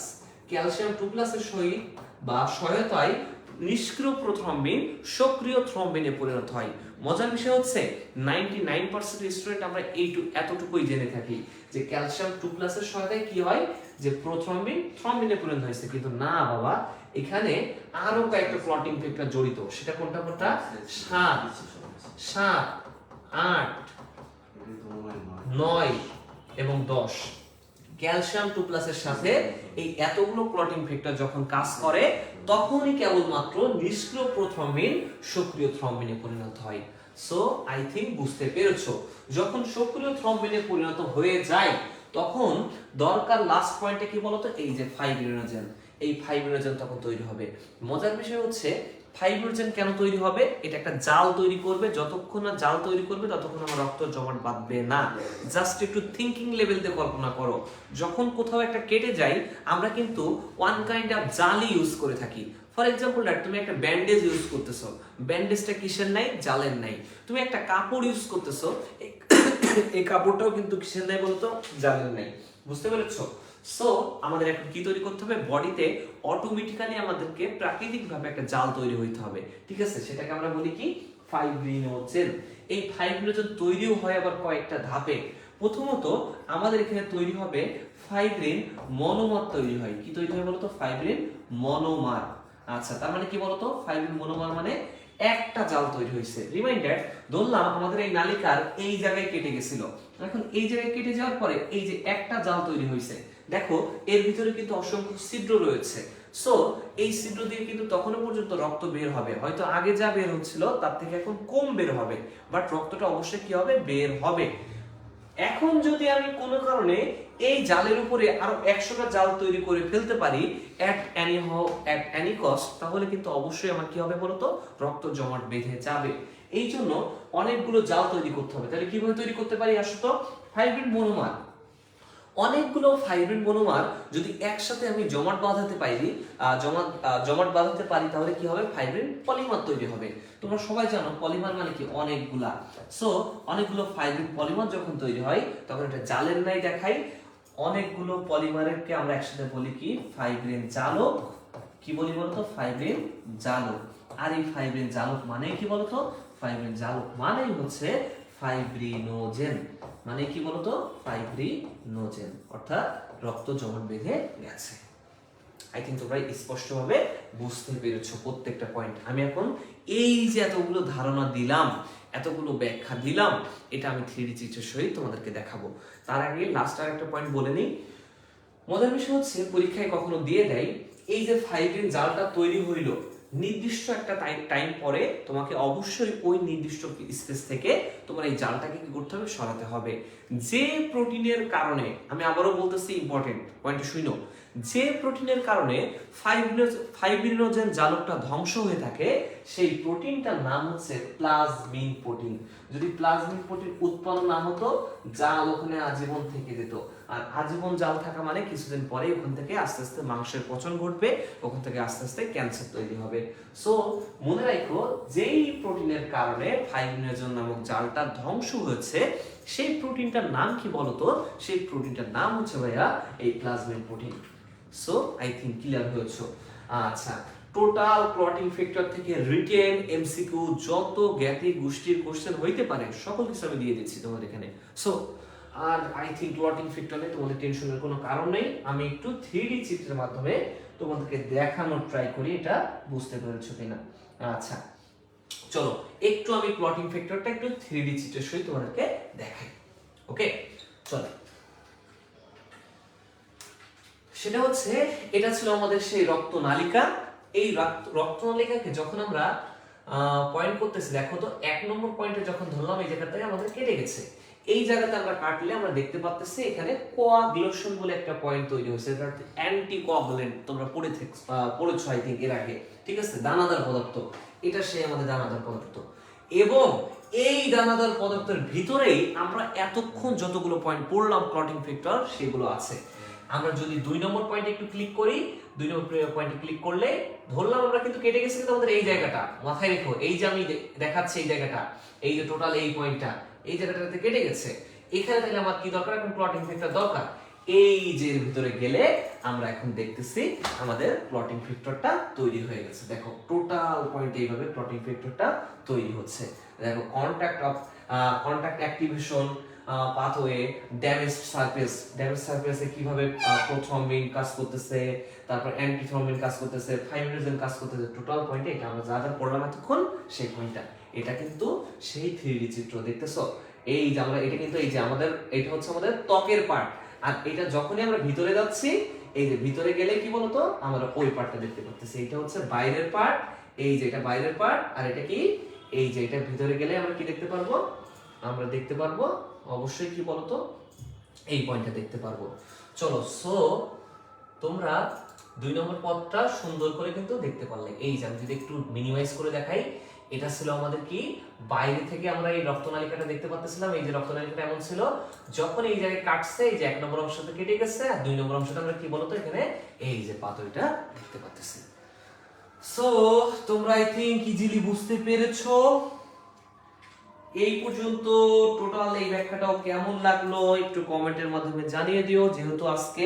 ক্যালসিয়াম 2+ এর সহিত বা সহায়তায় নিষ্ক্রিয় প্রোথ্রম্বিন সক্রিয় থ্রম্বিনে পরিণত হয়। মজার বিষয় হচ্ছে 99% স্টুডেন্ট আমরা এতটুকুই জেনে থাকি যে ক্যালসিয়াম 2+ এর সহায়তায় কি হয় যে প্রোথ্রম্বিন থ্রম্বিনে পরিণত হয়েছে, কিন্তু না বাবা, এখানে আরো কয়েকটা ক্লটিং ফ্যাক্টর জড়িত। সেটা কোনটা কোনটা? 7, 8, 9 এবং 10। ক্যালসিয়াম 2+ এর সাথে এই এতগুলো ক্লটিং ফ্যাক্টর যখন কাজ করে, তখনই কেবলমাত্র নিষ্ক্রিয় প্রোথ্রম্বিন সক্রিয় থ্রম্বিনে পরিণত হয়। সো আই থিংক বুঝতে পেরেছো, যখন সক্রিয় থ্রম্বিনে পরিণত হয়ে যায় তখন দরকার লাস্ট পয়েন্টে কি বলতো এই যে ফাইব্রিনোজেন, এই ফাইব্রিনোজেন তখন তৈরি হবে। মজার বিষয় হচ্ছে ফাইব্রিনোজেন কেন তৈরি হবে, এটা একটা জাল তৈরি করবে। যতক্ষণ না জাল তৈরি করবে ততক্ষণ আমার রক্ত জমাট বাঁধবে না। জাস্ট একটু থিংকিং লেভেল দিয়ে কল্পনা করো, যখন কোথাও একটা কেটে যায় আমরা কিন্তু ওয়ান কাইন্ড অফ জালি ইউজ করে থাকি। ফর এক্সাম্পল তুমি একটা ব্যান্ডেজ ইউজ করতেছো, ব্যান্ডেজটা কিসের নাই? জালের নাই। তুমি একটা কাপড় ইউজ করতেছো, এই কাপড়টাও কিন্তু কিসের নাই বলতো? জালের নাই। বুঝতে পেরেছো? সো আমাদের এখন কি তৈরি করতে হবে, বডিতে অটোমেটিক্যালি আমাদেরকে প্রাকৃতিকভাবে একটা জাল তৈরি হইতে হবে, ঠিক আছে, সেটাকে আমরা বলি কি ফাইব্রিনোজেন। এই ফাইব্রিনোজেন তৈরিও হয় আবার কয়েকটা ধাপে। প্রথমত আমাদের এখানে তৈরি হবে ফাইব্রিন মনোমার তৈরি হয়। কি তৈরি হয় বলতো, ফাইব্রিন মনোমার। আচ্ছা, তার মানে কি বলতো, ফাইব্রিন মনোমার মানে একটা জাল তৈরি হয়েছে। রিমাইন্ডার, ধরলাম আমাদের এই নালিকার এই জায়গায় কেটে গেছিল, এখন এই জায়গায় কেটে যাওয়ার পরে এই যে একটা জাল তৈরি হয়েছে, দেখো এর ভিতরে কিন্তু অসংখ্য ছিদ্র রয়েছে। সো এই ছিদ্র দিয়ে কিন্তু তখনও পর্যন্ত রক্ত বের হবে, হয়তো আগে যা বের হচ্ছিল তার থেকে এখন কম বের হবে, বাট রক্তটা অবশ্যই কি হবে, বের হবে। এখন যদি আমি কোনো কারণে এই জালের উপরে আরো 100টা জাল তৈরি করে ফেলতে পারি এট এনি কস্ট, তাহলে কিন্তু অবশ্যই আমার কি হবে বলতো, রক্ত জমাট বেঁধে যাবে। এই জন্য অনেকগুলো জাল তৈরি করতে হবে। তাহলে কিভাবে তৈরি করতে পারি, আসো তো, ফাইব্রিন মনোমার। অনেকগুলো ফাইব্রিন মনোমার যদি একসাথে আমি জমাট বাঁধাতে পারি, জমাট বাঁধাতে পারি, তাহলে কি হবে, ফাইব্রিন পলিমার তৈরি হবে। তোমরা সবাই জানো পলিমার মানে কি, অনেকগুলা। সো অনেকগুলো ফাইব্রিন পলিমার যখন তৈরি হয় তখন এটা জালের ন্যায় দেখাই। অনেকগুলো পলিমারকে আমরা একসাথে বলি কি, ফাইব্রিন জালক। কি বলি বলতো, ফাইব্রিন জালক। আর এই ফাইব্রিন জালক মানে কি বলতো, ফাইব্রিন জালক মানেই হচ্ছে ফাইব্রিনোজেন। মানে কি বলতো, ফাইব্রিনোজেন, অর্থাৎ রক্ত জমাট বেঁধে গেছে। আই থিঙ্ক তোমরা স্পষ্টভাবে বুঝতে পেরেছো প্রত্যেকটা পয়েন্ট। আমি এখন এই যে এতগুলো ধারণা দিলাম, এতগুলো ব্যাখ্যা দিলাম, এটা আমি 3D চিত্রের সহিত তোমাদেরকে দেখাবো। তার আগে লাস্ট আর একটা পয়েন্ট বলে নিই। মজার বিষয় হচ্ছে, পরীক্ষায় কখনো দিয়ে দেয় এই যে ফাইব্রিন জালটা তৈরি হইল, নির্দিষ্ট একটা টাইম পরে তোমাকে অবশ্যই ওই নির্দিষ্ট স্পেস থেকে তোমার এই জালটাকে কি করতে হবে, সরাতে হবে। যে প্রোটিনের কারণে, আমি আবারও বলতেছি ইম্পর্টেন্ট পয়েন্ট শুনো, যে প্রোটিনের কারণে ফাইব্রিনোজেন জালকটা ধ্বংস হয়ে থাকে, সেই প্রোটিনটার নাম হচ্ছে প্লাজমিন প্রোটিন। যদি প্লাজমিন প্রোটিন উৎপন্ন না হতো, জাল ওখানে আজীবন থেকে যেত। আর আজীবন জাল থাকা মানে কিছুদিন পরে ওখান থেকে আস্তে আস্তে মাংসের পচন ঘটবে, ওখান থেকে আস্তে আস্তে ক্যান্সার তৈরি হবে। সো মনে রাখো, যেই প্রোটিনের কারণে ফাইব্রিনোজেন নামক জালটা ধ্বংস হয়েছে, সেই প্রোটিনটার নাম কি বলতো, সেই প্রোটিনটার নাম হচ্ছে ভাইয়া এই plasmin protein. So I think clear হয়েছে। আচ্ছা, টোটাল ক্লটিং ফ্যাক্টর থেকে রিটেন এমসিকিউ যত জ্ঞাতি গোষ্ঠীর কোশ্চেন হইতে পারে সকল কিছু আমি দিয়ে দিচ্ছি তোমাদের এখানে। সো আর আই থিঙ্ক ক্লটিং ফ্যাক্টর নিয়ে তোমাদের টেনশনের কোনো কারণ নেই। আমি একটু 3D চিত্রের মাধ্যমে তোমাদেরকে দেখানোর ট্রাই করি, এটা বুঝতে পেরেছো কিনা। আচ্ছা চলো, একটু আমি ক্লটিং ফ্যাক্টরটা একটু 3D চিত্রের সহিত তোমাদেরকে দেখাই। ওকে চলো, সেটা হচ্ছে, এটা ছিল আমাদের সেই রক্তনালিকা। এই রক্তনালিকাকে যখন আমরা পয়েন্ট করতেছি, দেখো তো 1 নম্বর পয়েন্টে যখন ধরলাম এই জায়গাটায় আমাদের কেটে গেছে, এই জায়গাতে আমরা কাটলে আমরা দেখতে পাচ্ছি এখানে কোয়াগুলেশন বলে একটা পয়েন্ট তৈরি হয়েছে। এটা অ্যান্টি কোয়াগুলেন্ট, তোমরা পড়েছো আই থিঙ্ক এর আগে, ঠিক আছে, দানাদার পদার্থ। এটা সেই আমাদের দানাদার পদার্থ, এবং এই দানাদার পদার্থের ভিতরেই আমরা এতক্ষণ যতগুলো পয়েন্ট পড়লাম ক্লটিং ফ্যাক্টর, সেগুলো আছে। আমরা যদি 2 নম্বর পয়েন্টে একটু ক্লিক করি, 2 নম্বর পয়েন্টে ক্লিক করলে ধরলাম আমরা কিন্তু কেটে গেছে, কিন্তু আমাদের এই জায়গাটা মাথায় রেখো, এই যে আমি দেখাচ্ছি এই জায়গাটা, এই যে টোটাল এই পয়েন্টটা, এই জায়গাটাতে কেটে গেছে। এখানে তাহলে আমার কি দরকার, এখন ক্লটিং ফ্যাক্টর দরকার। এই যে এর ভিতরে গেলে আমরা এখন দেখতেছি আমাদের ক্লটিং ফ্যাক্টরটা তৈরি হয়ে গেছে। দেখো টোটাল পয়েন্ট এইভাবে ক্লটিং ফ্যাক্টরটা তৈরি হচ্ছে। দেখো কন্টাক্ট অ্যাক্টিভেশন পাথওয়ে, ড্যামেজ সারফেসে কিভাবে প্রোথ্রম্বিন কাজ করতেছে, তারপর অ্যান্টিথ্রম্বিন কাজ করতেছে, ফাইব্রিনোজেন কাজ করতেছে। টোটাল পয়েন্টে এটা আমরা যা যা পড়লাম এতক্ষণ, সেই পয়েন্টটা। এটা কিন্তু সেই 3D চিত্র, দেখতেছো, এই যে আমরা, এটা কিন্তু এই যে আমাদের, এটা হচ্ছে আমাদের ত্বকের পার্ট। আর এটা যখনই আমরা ভিতরে যাচ্ছি, এই যে ভিতরে গেলে কি বলতো, আমরা ওই পার্টটা দেখতে পাচ্ছি। এটা হচ্ছে বাইরের পার্ট, এই যে এটা বাইরের পার্ট, আর এটা কি, এই যে এটা ভিতরে গেলে আমরা কি দেখতে পারবো, আমরা দেখতে পারবো অবশ্যই কি বলতো, এই পয়েন্টটা দেখতে পারবো। চলো, সো তোমরা 2 নম্বর পদটা সুন্দর করে কিন্তু দেখতে পারলে। এই যে আমি যদি একটু মিনিমাইজ করে দেখাই, এটা ছিল আমাদের কি, বাইরে থেকে আমরা এই রক্তনালিকাটা দেখতে পাচ্ছিলাম। এই যে রক্তনালিকাটা এমন ছিল, যখন এই জায়গায় কাটছে, এই যে 1 নম্বর অংশটা কেটে গেছে, আর 2 নম্বর অংশটা আমরা কি বলতো এখানে এই যে পাথরটা দেখতে পাচ্ছি। সো তোমরা আই থিঙ্ক ইজিলি বুঝতে পেরেছো। এই পর্যন্ত টোটাল এই ব্যাখ্যাটাও কেমন লাগলো একটু কমেন্টের মাধ্যমে জানিয়ে দিও। যেহেতু আজকে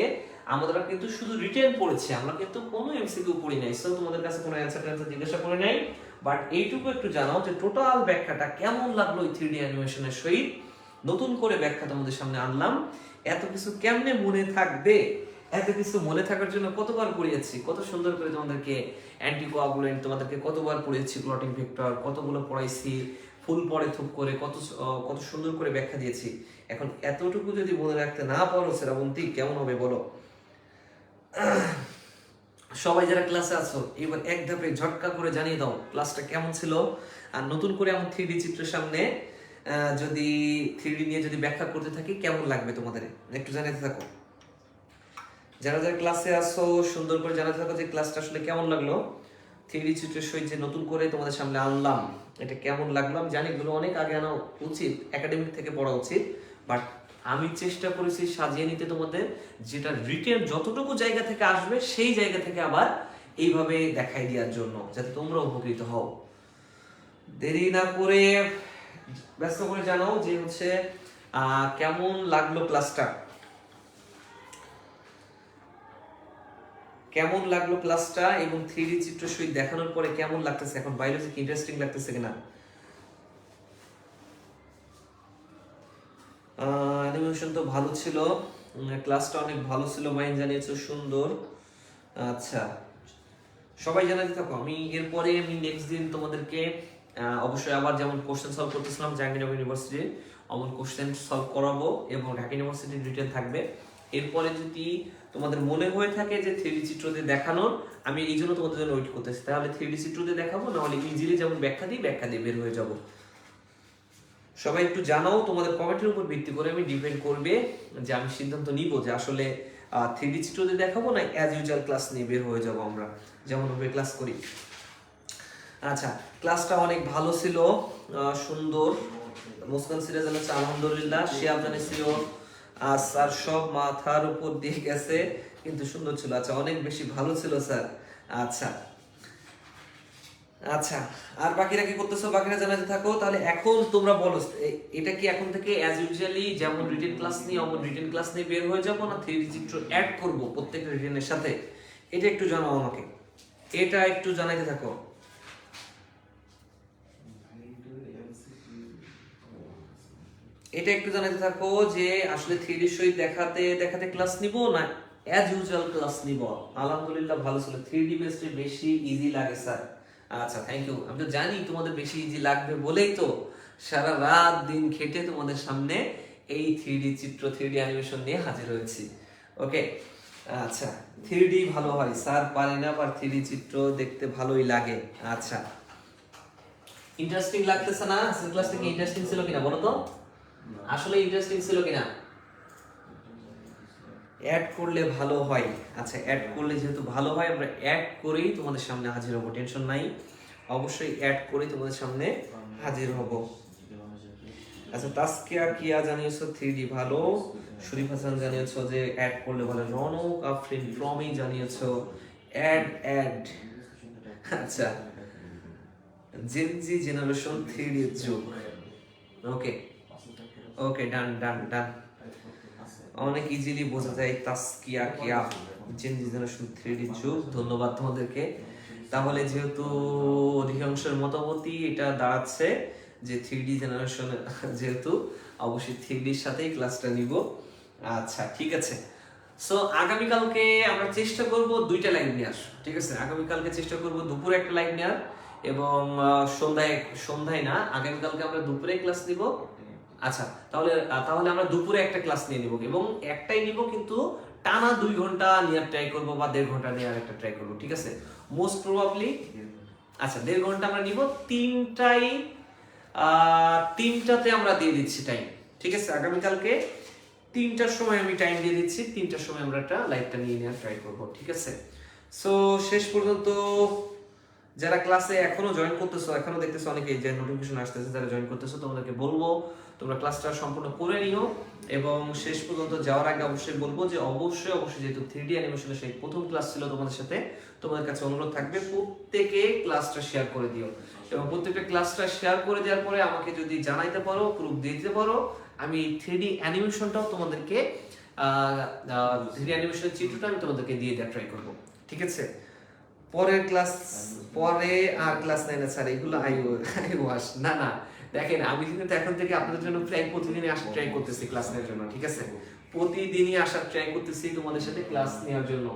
আমরা কিন্তু শুধু রিটেন পড়েছি, আমরা কিন্তু কোনো এমসিকিউ পড়ি নাই। সো তোমাদের কাছে কোনো অ্যান্সার জিজ্ঞাসা করে নাই, বাট এইটুকু একটু জানাও যে টোটাল ব্যাখ্যাটা কেমন লাগলো এই 3D অ্যানিমেশনের সহিত। নতুন করে ব্যাখ্যা তোমাদের সামনে আনলাম, এত কিছু কেমনে মনে থাকবে, এত কিছু মনে থাকার জন্য কতবার পড়িয়েছি, কত সুন্দর করে তোমাদেরকে অ্যান্টিকোয়াগুলেন্ট তোমাদেরকে কতবার পড়িয়েছি, ক্লটিং ভেক্টর কতগুলো পড়াইছি, ফুল পরে থুপ করে কত সুন্দর করে ব্যাখ্যা দিয়েছি। এখন এতটুকু যদি মনে রাখতে না পারো শ্রাবন্তী, কেমন হবে বলো? সবাই যারা ক্লাসে আছো এবার এক ধাপে ঝটকা করে জানিয়ে দাও ক্লাসটা কেমন ছিল। আর নতুন করে আমার 3D চিত্রের সামনে যদি 3D নিয়ে যদি ব্যাখ্যা করতে থাকি কেমন লাগবে তোমাদের, একটু জানাতে থাকো। যারা যারা ক্লাসে আসো সুন্দর করে জানাতে থাকো যে ক্লাসটা আসলে কেমন লাগলো। 3D চিত্রের সহিত যে নতুন করে তোমাদের সামনে আনলাম এটা কেমন লাগলো। আমি জানি এগুলো অনেক আগে আনা উচিত, একাডেমিক থেকে পড়া উচিত, বাট আমি চেষ্টা করেছি সাজিয়ে নিতে তোমাদের, যেটা রিটেন যতটুকু জায়গা থেকে আসবে সেই জায়গা থেকে আবার এইভাবে দেখাই দেওয়ার জন্য, যাতে তোমরা উপকৃত হও। দেরি না করে ব্যস্ত করে জানাও যে হচ্ছে কেমন লাগলো ক্লাসটা, কেমন লাগলো ক্লাসটা, এবং 3D চিত্র সহিত দেখানোর পরে কেমন লাগতেছে, এখন বায়োলজি কি ইন্টারেস্টিং লাগতেছে কিনা। অ্যানিমেশন তো ভালো ছিল, ক্লাসটা অনেক ভালো ছিল, মাইন্ড জানিয়েছো সুন্দর। আচ্ছা সবাই জানাতে থাকো। আমি এরপরে নেক্সট দিন তোমাদেরকে অবশ্যই আবার যেমন কোশ্চেন সলভ করতেছিলাম জাহাঙ্গীরনগর ইউনিভার্সিটি, অমন কোশ্চেন সলভ করাবো এবং ঢাকা ইউনিভার্সিটির রিটেন থাকবে। এরপরে যদি তোমাদের মনে হয়ে থাকে যে 3D চিত্র দিয়ে দেখানোর, আমি এই জন্য তোমাদের জন্য ওয়েট করতেছি, তাহলে 3D চিত্র দিয়ে দেখাবো, নাহলে ইজিলি যেমন ব্যাখ্যা দিয়ে বের হয়ে যাব। সবাই একটু জানাও, তোমাদের কমেন্টের উপর ভিত্তি করে আমি ডিপেন্ড করবে যে আমি সিদ্ধান্ত নিব যে আসলে 3D চিত্র দিয়ে দেখাবো না অ্যাজ ইউজুয়াল ক্লাস নিয়ে বের হয়ে যাব আমরা যেমন ভাবে ক্লাস করি। আচ্ছা ক্লাসটা অনেক ভালো ছিল, সুন্দর। মুসকান সিরাজ আল আলহামদুলিল্লাহ, শিয়াব জানিয়েছিল স্যার সব মাথার উপর দিয়ে গেছে কিন্তু সুন্দর ছিল। আচ্ছা অনেক বেশি ভালো ছিল স্যার। আচ্ছা আচ্ছা আর বাকিরা কি করতেছো, বাকিরা জানাতে থাকো। তাহলে এখন তোমরা বলো এটা কি এখন থেকে অ্যাজ ইউজুয়ালি যেমন রিটেন ক্লাস নিয়ে অমন রিটেন ক্লাস নিয়ে বের হয়ে যাবো, না 3D চিত্র অ্যাড করব প্রত্যেকটা রিটেনের সাথে, এটা একটু জানাও আমাকে, এটা একটু জানাইতে থাকো। এটা একটু জানাতে থাকো যে আসলে 3D সহিত দেখাতে দেখাতে ক্লাস নিব না অ্যাজ ইউজুয়াল ক্লাস নিব। আলহামদুলিল্লাহ ভালো ছিল, 3D বেসড বেশি ইজি লাগে স্যার। আচ্ছা থ্যাংক ইউ, আমি তো জানি তোমাদের বেশি ইজি লাগবে বলেই তো সারা রাত দিন খেটে তোমাদের সামনে এই 3D চিত্র 3D অ্যানিমেশন নিয়ে হাজির হয়েছি। ওকে আচ্ছা 3D ভালো হয় স্যার, পারে না, আর 3D চিত্র দেখতে ভালোই লাগে। আচ্ছা ইন্টারেস্টিং লাগতেছে না? ক্লাসটা কি ইন্টারেস্টিং ছিল কিনা বলো তো, আসলে ইন্টারেস্টিং ছিল কিনা? অ্যাড করলে ভালো হয়। আচ্ছা অ্যাড করলে যেহেতু ভালো হয়, আমরা অ্যাড করেই তোমাদের সামনে হাজির হব, টেনশন নাই, অবশ্যই অ্যাড করেই তোমাদের সামনে হাজির হব। আচ্ছা তাসকিয়া কিয়া জানিয়েছো 3D ভালো, শরীফ হাসান জানিয়েছো যে অ্যাড করলে ভালো, রনক আফরিন ফ্রমি জানিয়েছো অ্যাড। আচ্ছা জেনজি জেনারেশন 3D এর যুগ। ওকে ওকে ডান ডান ডান, অনেক ইজিলি বোঝা যায় তাসকিয়া কিয়া জেনজি জেনারেশন 3D যুগ। ধন্যবাদ তোমাদেরকে। তাহলে যেহেতু অধিকাংশের মতামতই এটা দাঁড়াচ্ছে যে 3D জেনারেশন, যেহেতু অবশ্যই 3D এর সাথেই ক্লাসটা নিব। আচ্ছা ঠিক আছে, সো আগামীকালকে আমরা চেষ্টা করব 2টা লাইভ নেওয়ার, ঠিক আছে? আগামীকালকে চেষ্টা করব দুপুরে একটা লাইভ নেওয়ার এবং সন্ধ্যায় না, আগামীকালকে আমরা দুপুরে ক্লাস নিব। আচ্ছা তাহলে আমরা দুপুরে একটা ক্লাস নিয়ে নিব এবং একটাই নিব, কিন্তু টানা 2 ঘন্টা নেওয়ার ট্রাই করব বা 1.5 ঘন্টা নেওয়ার একটা ট্রাই করব, ঠিক আছে? মোস্ট প্রবাবলি আচ্ছা 1.5 ঘন্টা আমরা নিব, তিনটাতে আমরা দিয়ে দিচ্ছি টাইম, ঠিক আছে? আগামীকালকে 3টার সময় আমি টাইম দিয়ে দিচ্ছি, 3টার সময় আমরা একটা লাইভটা নিয়ে নেওয়ার ট্রাই করব, ঠিক আছে? সো শেষ পর্যন্ত যারা ক্লাসে এখনো জয়েন করতেছো, এখনো দেখতেছো অনেকে যে নোটিফিকেশন আসতেছে, যারা জয়েন করতেছো তোমাদেরকে বলবো তোমরা ক্লাসটা সম্পূর্ণ করে নিও এবং শেষ পর্যন্ত যাওয়ার আগে অবশ্যই বলবো যে অবশ্যই যেহেতু 3D অ্যানিমেশনের সেই প্রথম ক্লাস ছিল তোমাদের সাথে, তোমাদের কাছে অনুরোধ থাকবে প্রত্যেকে ক্লাসটা শেয়ার করে দিও এবং প্রত্যেকটা ক্লাসটা শেয়ার করে দেওয়ার পরে আমাকে যদি জানাইতে পারো, প্রুফ দিতে পারো, আমি 3D অ্যানিমেশনটাও তোমাদেরকে 3D অ্যানিমেশনের চিত্রটা আমি তোমাদেরকে দিয়ে দেওয়ার ট্রাই করবো, ঠিক আছে? পরে আর ক্লাস 9 স্যার এগুলো আই ওয়াশ না না, দেখেন আমি কিন্তু এখন থেকে আপনাদের জন্য প্রায় প্রতিদিনই আসার ট্রাই করতেছি ক্লাস নেওয়ার জন্য, ঠিক আছে? প্রতিদিনই আসার ট্রাই করতেছি তোমাদের সাথে ক্লাস নেওয়ার জন্য।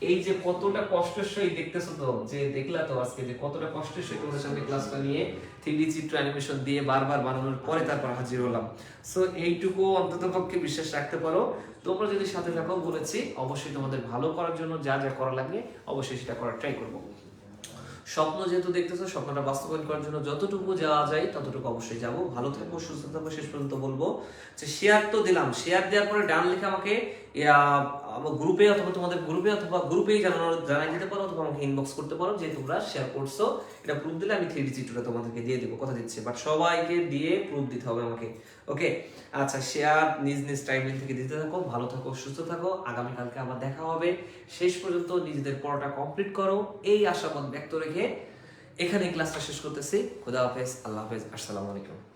এই যে কতটা কষ্টের সহিত দেখতেছো তো, যে দেখলা তো আজকে যে কতটা কষ্টের সহিত তোমাদের সামনে ক্লাসটা নিয়ে 3D চিত্র অ্যানিমেশন দিয়ে বারবার বানানোর পরে তারপর হাজির হলাম। সো এইটুকু অন্তত পক্ষে বিশ্বাস রাখতে পারো, তোমরা যদি সাথে থাকো বলেছি অবশ্যই তোমাদের ভালো করার জন্য যা যা করা লাগে অবশ্যই সেটা করার ট্রাই করবো। স্বপ্ন যেহেতু দেখতেছো, স্বপ্নটা বাস্তবায়ন করার জন্য যতটুকু যাওয়া যায় ততটুকু অবশ্যই যাবো। ভালো থাকবো, সুস্থ থাকবো। শেষ পর্যন্ত বলবো যে শেয়ার তো দিলাম, শেয়ার দেওয়ার পরে ডান লিখে আমাকে আমার গ্রুপে অথবা তোমাদের গ্রুপে অথবা গ্রুপেই জানাই দিতে পারো, অথবা আমাকে ইনবক্স করতে পারো যে তোমরা শেয়ার করছো। এটা প্রুফ দিলে আমি 3D চিত্রটা তোমাদেরকে দিয়ে দেবো, কথা দিচ্ছি, বাট সবাইকে দিয়ে প্রুফ দিতে হবে আমাকে, ওকে? আচ্ছা, শেয়ার নিজ নিজ টাইমলাইন থেকে দিতে থাকো। ভালো থাকো, সুস্থ থাকো। আগামীকালকে আবার দেখা হবে। শেষ পর্যন্ত নিজেদের পড়াটা কমপ্লিট করো, এই আশাবাদ ব্যক্ত রেখে এখানে ক্লাসটা শেষ করতেছি। খোদা হাফেজ, আল্লাহ হাফেজ, আসসালামু আলাইকুম।